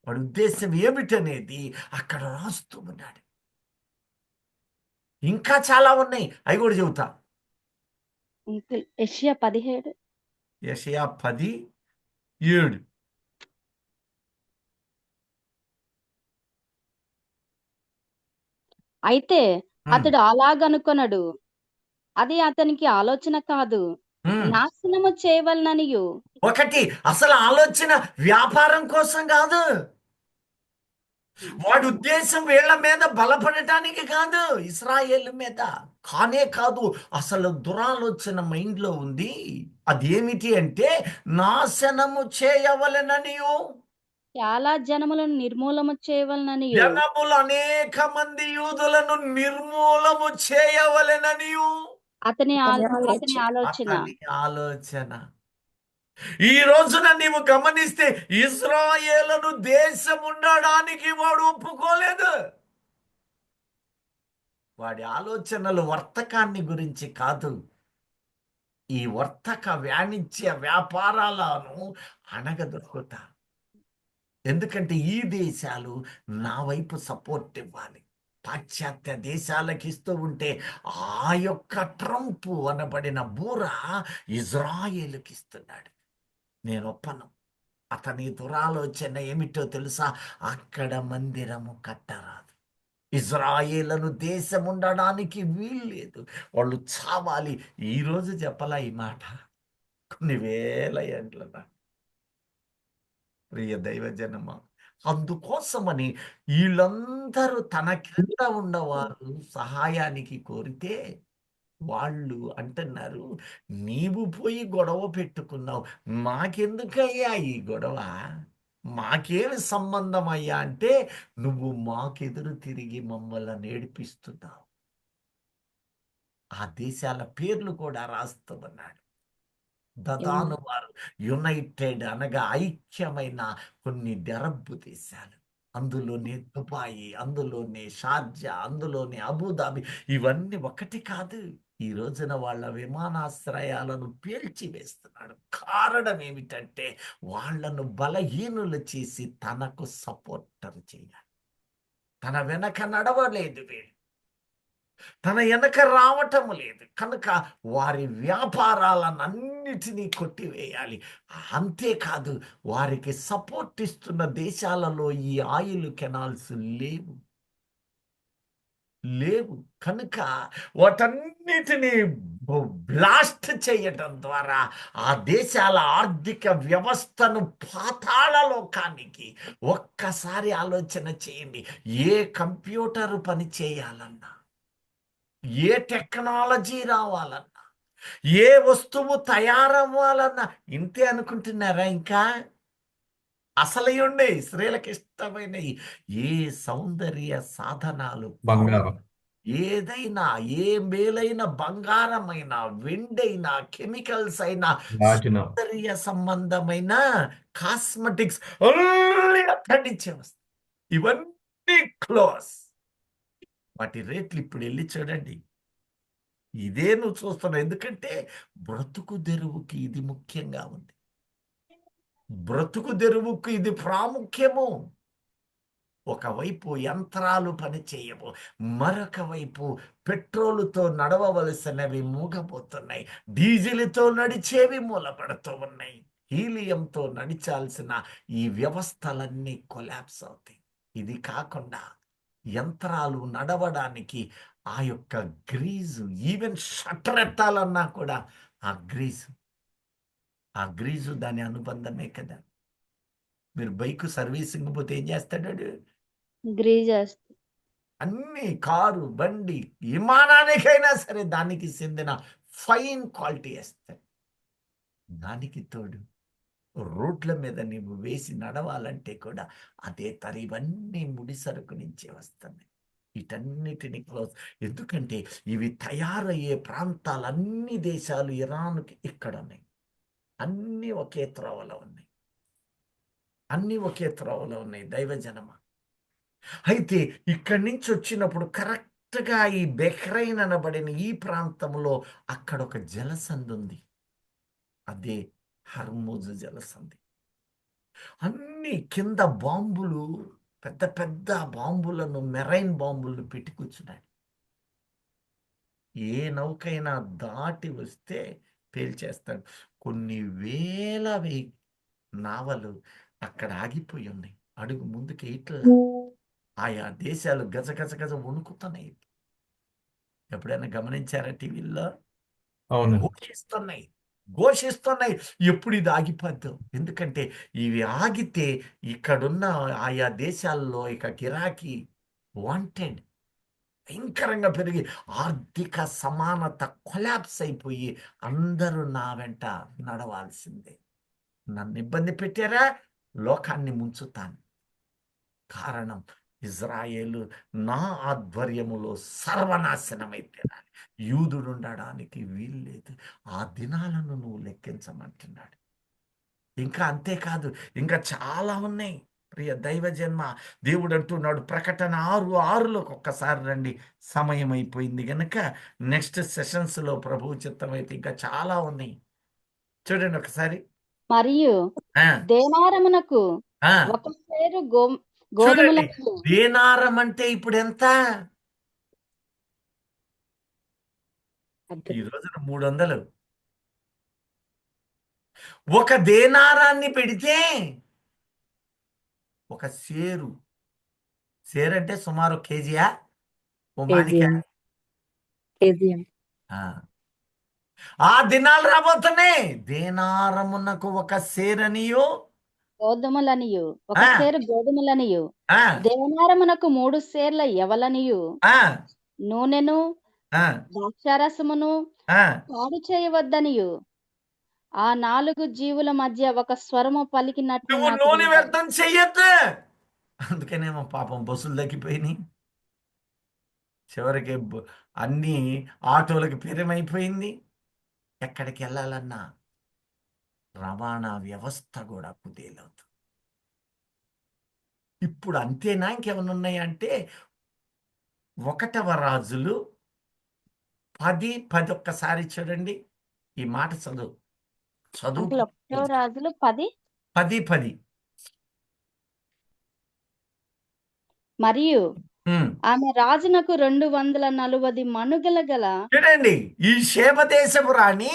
[SPEAKER 1] వాడి ఉద్దేశం ఏమిటనేది అక్కడ రాస్తూ ఉన్నాడు. ఇంకా చాలా ఉన్నాయి, అవి కూడా చెబుతా.
[SPEAKER 3] యెషయా 17.
[SPEAKER 1] యెషయా 10:7.
[SPEAKER 3] అయితే అతడు అలాగనుకొనడు, అది అతనికి ఆలోచన కాదు, నాశనము చేయవలననియు.
[SPEAKER 1] ఒకటి, అసలు ఆలోచన వ్యాపారం కోసం కాదు. వాడి ఉద్దేశం వీళ్ళ మీద బలపడటానికి కాదు, ఇశ్రాయేలు మీద కానే కాదు. అసలు దురాలోచన మైండ్లో ఉంది. అదేమిటి అంటే నాశనము చేయవలెననియు,
[SPEAKER 3] చాలా జనములను నిర్మూలము చేయవలననియు.
[SPEAKER 1] జనములు అనేక మంది యూదులను నిర్మూలము చేయవలెననియు
[SPEAKER 3] అతని ఆలోచన.
[SPEAKER 1] ఈ రోజున నీవు గమనిస్తే ఇశ్రాయేలును దేశం ఉండడానికి వాడు ఒప్పుకోలేదు. వాడి ఆలోచనలు వర్తకాన్ని గురించి కాదు, ఈ వర్తక వాణిజ్య వ్యాపారాలను అణగదొక్కుతారు. ఎందుకంటే ఈ దేశాలు నా వైపు సపోర్ట్ ఇవ్వాలి. పాశ్చాత్య దేశాలకు ఇస్తూ ఉంటే ఆ యొక్క ట్రంప్ అనబడిన బూర ఇజ్రాయేలుకి ఇస్తున్నాడు. నేను ఒప్పను. అతని దురాలోచన ఏమిటో తెలుసా? అక్కడ మందిరము కట్టరాదు. ఇజ్రాయేలును దేశం ఉండడానికి వీల్లేదు, వాళ్ళు చావాలి. ఈరోజు చెప్పలా ఈ మాట, కొన్ని వేల ఏండ్ల ప్రియ దైవజనమా. అందుకోసమని వీళ్ళందరూ తన కింద ఉన్నవారు సహాయానికి కోరితే వాళ్ళు అంటున్నారు, నీవు పోయి గొడవ పెట్టుకున్నావు, మాకెందుకయ్యా ఈ గొడవ, మాకేమి సంబంధం అయ్యా అంటే నువ్వు మాకెదురు తిరిగి మమ్మల్ని నేర్పిస్తున్నావు. ఆ దేశాల పేర్లు కూడా రాస్తామన్నాడు. దదాను వారు యునైటెడ్ అనగా ఐక్యమైన కొన్ని అరబ్బు దేశాలు, అందులోనే దుబాయి, అందులోనే షార్జా, అందులోనే అబుదాబి, ఇవన్నీ ఒకటి కాదు. ఈ రోజున వాళ్ళ విమానాశ్రయాలను పేల్చివేస్తున్నాడు. కారణం ఏమిటంటే వాళ్లను బలహీనులు చేసి తనకు సపోర్టర్ చేయాలి. తన వెనక నడవలేదు వీళ్ళు, తన వెనక రావటం లేదు కనుక వారి వ్యాపారాలన్నిటినీ కొట్టివేయాలి. అంతేకాదు, వారికి సపోర్ట్ ఇస్తున్న దేశాలలో ఈ ఆయిల్ కెనాల్స్ లేవు కనుక వాటన్నిటినీ బ్లాస్ట్ చేయటం ద్వారా ఆ దేశాల ఆర్థిక వ్యవస్థను పాతాళలోకానికి ఒక్కసారి ఆలోచన చేయండి. ఏ కంప్యూటర్ పని చేయాలన్నా, ఏ టెక్నాలజీ రావాలన్నా, ఏ వస్తువు తయారవ్వాలన్నా ఇంతే అనుకుంటున్నారా? ఇంకా అసలు ఉండే స్త్రీలకు ఇష్టమైనవి ఏ సౌందర్య సాధనాలు,
[SPEAKER 2] బంగారం,
[SPEAKER 1] ఏదైనా, ఏ మేలైన బంగారమైన, వెండైనా, కెమికల్స్ అయినా,
[SPEAKER 2] రాజనం,
[SPEAKER 1] సౌందర్య సంబంధమైన కాస్మెటిక్స్ అక్కడి నుంచే వస్తాయి. ఇవన్నీ క్లోజ్. వాటి రేట్లు ఇప్పుడు వెళ్ళి చూడండి. ఇదే నువ్వు చూస్తున్నావు. ఎందుకంటే బ్రతుకు తెరువుకి ఇది ముఖ్యంగా ఉంది. బ్రతుకు తెరువుకు ఇది ప్రాముఖ్యము. ఒకవైపు యంత్రాలు పనిచేయవు, మరొక వైపు పెట్రోలుతో నడవవలసినవి మూగపోతున్నాయి, డీజిల్తో నడిచేవి మూలపడుతూ ఉన్నాయి, హీలియంతో నడిచాల్సిన ఈ వ్యవస్థలన్నీ కొలాప్స్ అవుతాయి. ఇది కాకుండా యంత్రాలు నడవడానికి ఆ యొక్క గ్రీజు, ఈవెన్ షట్టర్ ఎత్తాలన్నా కూడా ఆ గ్రీజు దాని అనుబంధమే కదా. మీరు బైక్ సర్వీసింగ్ పోతే ఏం చేస్తాడు?
[SPEAKER 3] గ్రీజ్ చేస్తా.
[SPEAKER 1] అన్ని కారు, బండి, విమానానికైనా సరే దానికి చెందిన ఫైన్ క్వాలిటీ వేస్తాడు. దానికి తోడు రోడ్ల మీద నీవు వేసి నడవాలంటే కూడా అదే ఇవన్నీ ముడి సరుకు నుంచే వస్తున్నాయి. వీటన్నిటిని క్లోజ్. ఎందుకంటే ఇవి తయారయ్యే ప్రాంతాలు అన్ని దేశాలు ఇరాన్కి ఇక్కడ ఉన్నాయి. అన్నీ ఒకే త్రోవలో ఉన్నాయి. దైవజనమా, అయితే ఇక్కడి నుంచి వచ్చినప్పుడు కరెక్ట్గా ఈ బెహ్రైన్ అనబడిన ఈ ప్రాంతంలో అక్కడ ఒక జలసంధి ఉంది. అదే హర్మూజ్ జలసంధి. అన్ని కింద బాంబులు, పెద్ద పెద్ద బాంబులను, మెరైన్ బాంబులను పెట్టి కూర్చున్నాయి. ఏ నౌకైనా దాటి వస్తే పేల్చేస్తాడు. కొన్ని వేల నావలు అక్కడ ఆగిపోయి ఉన్నాయి. అడుగు ముందుకి ఇట్లా ఆయా దేశాలు గజ గజ గజ వణుకుతున్నాయి. ఎప్పుడైనా గమనించారా? టీవీల్లో ఘోషిస్తున్నాయి. ఎప్పుడు ఇది ఆగిపోద్దు? ఎందుకంటే ఇవి ఆగితే ఇక్కడున్న ఆయా దేశాల్లో ఇక గిరాకీ వాంటెడ్ భయంకరంగా పెరిగి ఆర్థిక సమానత కొలాప్స్ అయిపోయి అందరూ నా వెంట నడవాల్సిందే. నన్ను ఇబ్బంది పెట్టారా, లోకాన్ని ముంచుతాను. కారణం ఇజ్రాయేలు నా ఆధ్వర్యములో సర్వనాశనమైతే యూదుడు ఉండడానికి వీల్లేదు. ఆ దినాలను నువ్వు లెక్కించమంటున్నాడు. ఇంకా అంతేకాదు, ఇంకా చాలా ఉన్నాయి. ప్రియ దైవ జన్మ, దేవుడు అంటున్నాడు ప్రకటన 6:6లోకి ఒక్కసారి రండి. సమయం అయిపోయింది గనక నెక్స్ట్ సెషన్స్లో ప్రభువు చిత్తమైతే ఇంకా చాలా ఉన్నాయి. చూడండి ఒకసారి.
[SPEAKER 3] మరియు
[SPEAKER 1] ఆ,
[SPEAKER 3] దేనారమునకు
[SPEAKER 1] ఆ,
[SPEAKER 3] ఒక సేరు
[SPEAKER 1] చూడండి.
[SPEAKER 3] గోధుమలకు
[SPEAKER 1] దేనారం అంటే ఇప్పుడు ఎంత? ఈ రోజున 300. ఒక దేనారాన్ని పెడితే ఒక సేరు అంటే సుమారు కేజీయా? ఓ మాణిక్య.
[SPEAKER 5] కేజీఎం.
[SPEAKER 1] ఆ. ఆ దినాలు రాబోతున్నాయి. దేనారమునకు ఒక సేరనియు,
[SPEAKER 3] గోధుమలనియు, ఒక
[SPEAKER 1] ఆ,
[SPEAKER 3] సేరు గోధుమలనియు,
[SPEAKER 1] ఆ,
[SPEAKER 3] దేనారమునకు 3 సేర్ల ఎవలనియు,
[SPEAKER 1] ఆ,
[SPEAKER 3] నూనెను
[SPEAKER 1] ఆ,
[SPEAKER 3] ద్రాక్షారసమును
[SPEAKER 1] ఆ.
[SPEAKER 3] పాడు చేయవద్దనియు ఆ 4 జీవుల మధ్య ఒక స్వరము పలికినట్లు
[SPEAKER 1] నువ్వు
[SPEAKER 3] నాకు
[SPEAKER 1] నూనె
[SPEAKER 3] వినబడింది.
[SPEAKER 1] వ్యర్థం చెయ్యొద్దు. అందుకనేమో పాపం బస్సులు తగ్గిపోయినాయి. చివరికి అన్ని ఆటోలకు పిరమైపోయింది. ఎక్కడికి వెళ్ళాలన్నా రవాణా వ్యవస్థ కూడా కుదేలవుతుంది. ఇప్పుడు అంతేనా, ఇంకేమైనా ఉన్నాయంటే 1వ రాజులు 10:10 ఒక్కసారి చూడండి. ఈ మాట చదువు.
[SPEAKER 3] అంకుల్ 1వ రాజులు 10.
[SPEAKER 1] 10:10.
[SPEAKER 3] మరియు
[SPEAKER 1] ఉమ్.
[SPEAKER 3] ఆమె రాజునకు 240 మనుగల గల
[SPEAKER 1] చూడండి, ఈ శేబదేశపు రాణి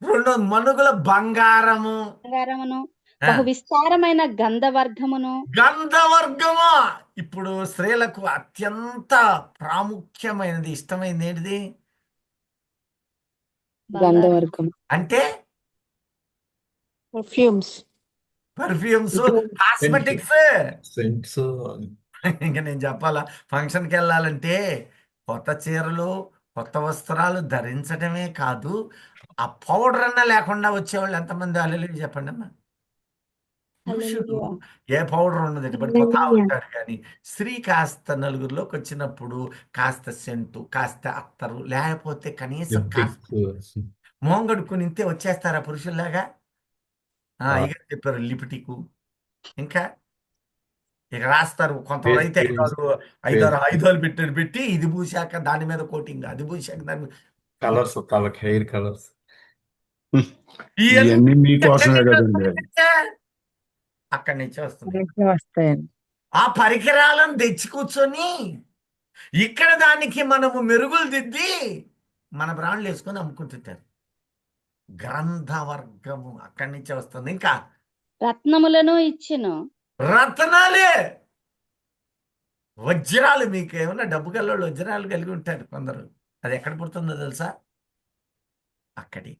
[SPEAKER 1] 2 మనుగుల బంగారము,
[SPEAKER 3] బంగారమును,
[SPEAKER 1] ఆ,
[SPEAKER 3] బహు విస్తారమైన గంధవర్గమును,
[SPEAKER 1] గంధవర్గము. ఇప్పుడు స్త్రీలకు అత్యంత ప్రాముఖ్యమైనది, ఇష్టమైనది ఏంటిది
[SPEAKER 5] గంధవర్గం.
[SPEAKER 1] అంటే
[SPEAKER 4] పర్ఫ్యూమ్స్.
[SPEAKER 1] Perfumes, cosmetics.
[SPEAKER 2] సెంట్స్.
[SPEAKER 1] ఇంకా నేను చెప్పాలా? ఫంక్షన్కి వెళ్ళాలంటే కొత్త చీరలు, కొత్త వస్త్రాలు ధరించడమే కాదు, ఆ పౌడర్ అన్నా లేకుండా వచ్చేవాళ్ళు ఎంతమంది? హల్లెలూయా చెప్పండి అమ్మా. పురుషుడు ఏ పౌడర్ ఉన్నది పడిపోతా ఉంటాడు, కానీ స్త్రీ కాస్త నలుగురిలోకి వచ్చినప్పుడు కాస్త సెంటు, కాస్త అత్తరు, లేకపోతే కనీసం కాస్త మొహం కడుక్కుని ఇంతే వచ్చేస్తారా పురుషుల్లాగా? ఇక చెప్పారు లిప్టిక్, ఇంకా ఇక రాస్తారు. కొంతమంది అయితే ఐదారు ఆయుధాలు పెట్టి ఇది పూసాక దాని మీద కోటింగ్, అది పూసాక దాని మీద.
[SPEAKER 2] Colours, hair colours.
[SPEAKER 6] ఇవన్నీ మీకోసమే కదండి.
[SPEAKER 1] అక్కడి నుంచి వస్తుంది.
[SPEAKER 5] వస్తాయండి.
[SPEAKER 1] ఆ పరికరాలను తెచ్చి కూర్చొని ఇక్కడ దానికి మనము మెరుగులు దిద్ది మన బ్రాండ్లు వేసుకొని అమ్ముకుంటుంటారు. గ్రంథవర్గము అక్కడి నుంచే వస్తుంది. ఇంకా
[SPEAKER 3] రత్నములను ఇచ్చెను.
[SPEAKER 1] రత్నాలే, వజ్రాలు. మీకు ఏమన్నా డబ్బు కల్లోళ్ళు వజ్రాలు కలిగి ఉంటారు కొందరు. అది ఎక్కడ పుడుతుందో తెలుసా? అక్కడి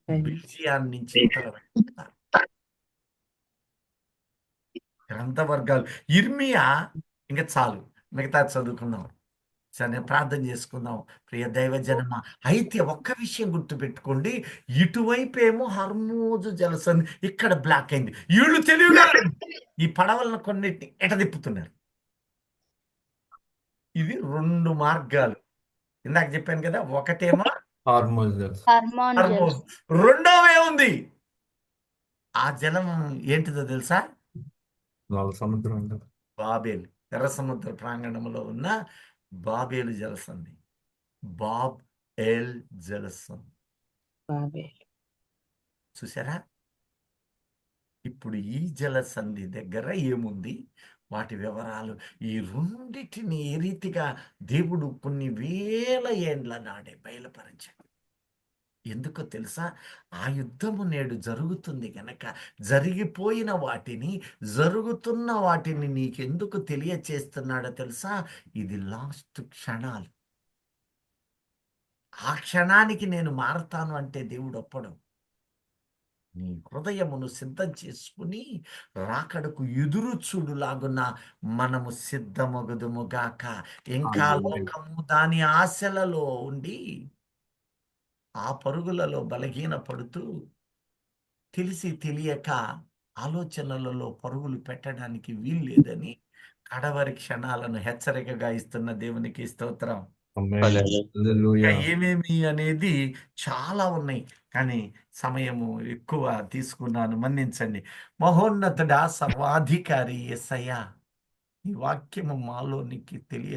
[SPEAKER 1] బెల్జియాన్ నుంచి గ్రంథవర్గాలు. ఇర్మియా ఇంకా చాలు, మిగతా చదువుకుందాం. సరే, నేను ప్రార్థన చేసుకుందాం. ప్రియ దైవజనమ, అయితే ఒక్క విషయం గుర్తుపెట్టుకోండి. ఇటువైపు ఏమో హర్మోజు జలసంధి, ఇక్కడ బ్లాక్ అయింది. వీళ్ళు తెలివిగా ఈ పడవలను కొన్నిటిని ఎటదిప్పుతున్నారు. ఇది 2 మార్గాలు. ఇందాక చెప్పాను కదా, ఒకటేమో
[SPEAKER 2] హార్మోన్స్.
[SPEAKER 1] హర్మోజ్, రెండోవే ఉంది. ఆ జలం ఏంటిదో తెలుసా?
[SPEAKER 2] నల్ల సముద్రం.
[SPEAKER 1] బాబేలు, ఎర్ర సముద్ర ప్రాంగణంలో ఉన్న బాబేలు జలసంధి, బాబ్ ఎల్ జలసంధి. చూసారా? ఇప్పుడు ఈ జలసంధి దగ్గర ఏముంది, వాటి వివరాలు, ఈ రెండిటిని ఏ రీతిగా దేవుడు కొన్ని వేల ఏండ్ల నాడే బయలుపరిచాడు. ఎందుకో తెలుసా? ఆ యుద్ధము నేడు జరుగుతుంది గనక జరిగిపోయిన వాటిని, జరుగుతున్న వాటిని నీకెందుకు తెలియచేస్తున్నాడో తెలుసా? ఇది లాస్ట్ క్షణాలు. ఆ క్షణానికి నేను మారతాను అంటే దేవుడు ఒప్పడు. నీ హృదయమును సిద్ధం చేసుకుని రాకడకు ఎదురు చూడులాగున మనము సిద్ధమగుదుముగాక. ఇంకా లోకము దాని ఆశలలో ఉండి ఆ పరుగులలో బలహీన పడుతూ తెలిసి తెలియక ఆలోచనలలో పరుగులు పెట్టడానికి వీల్లేదని కడవరి క్షణాలను హెచ్చరికగా ఇస్తున్న దేవునికి స్తోత్రం.
[SPEAKER 2] ఆమేన్.
[SPEAKER 8] హల్లెలూయా.
[SPEAKER 1] ఇంకా
[SPEAKER 2] హల్లెలూయా.
[SPEAKER 1] ఏమేమి అనేది చాలా ఉన్నాయి, కానీ సమయము ఎక్కువ తీసుకున్నాను, మన్నించండి. మహోన్నతుడా, సర్వాధికారి యేసయ్యా, ఈ వాక్యము మాలోనికి తెలియ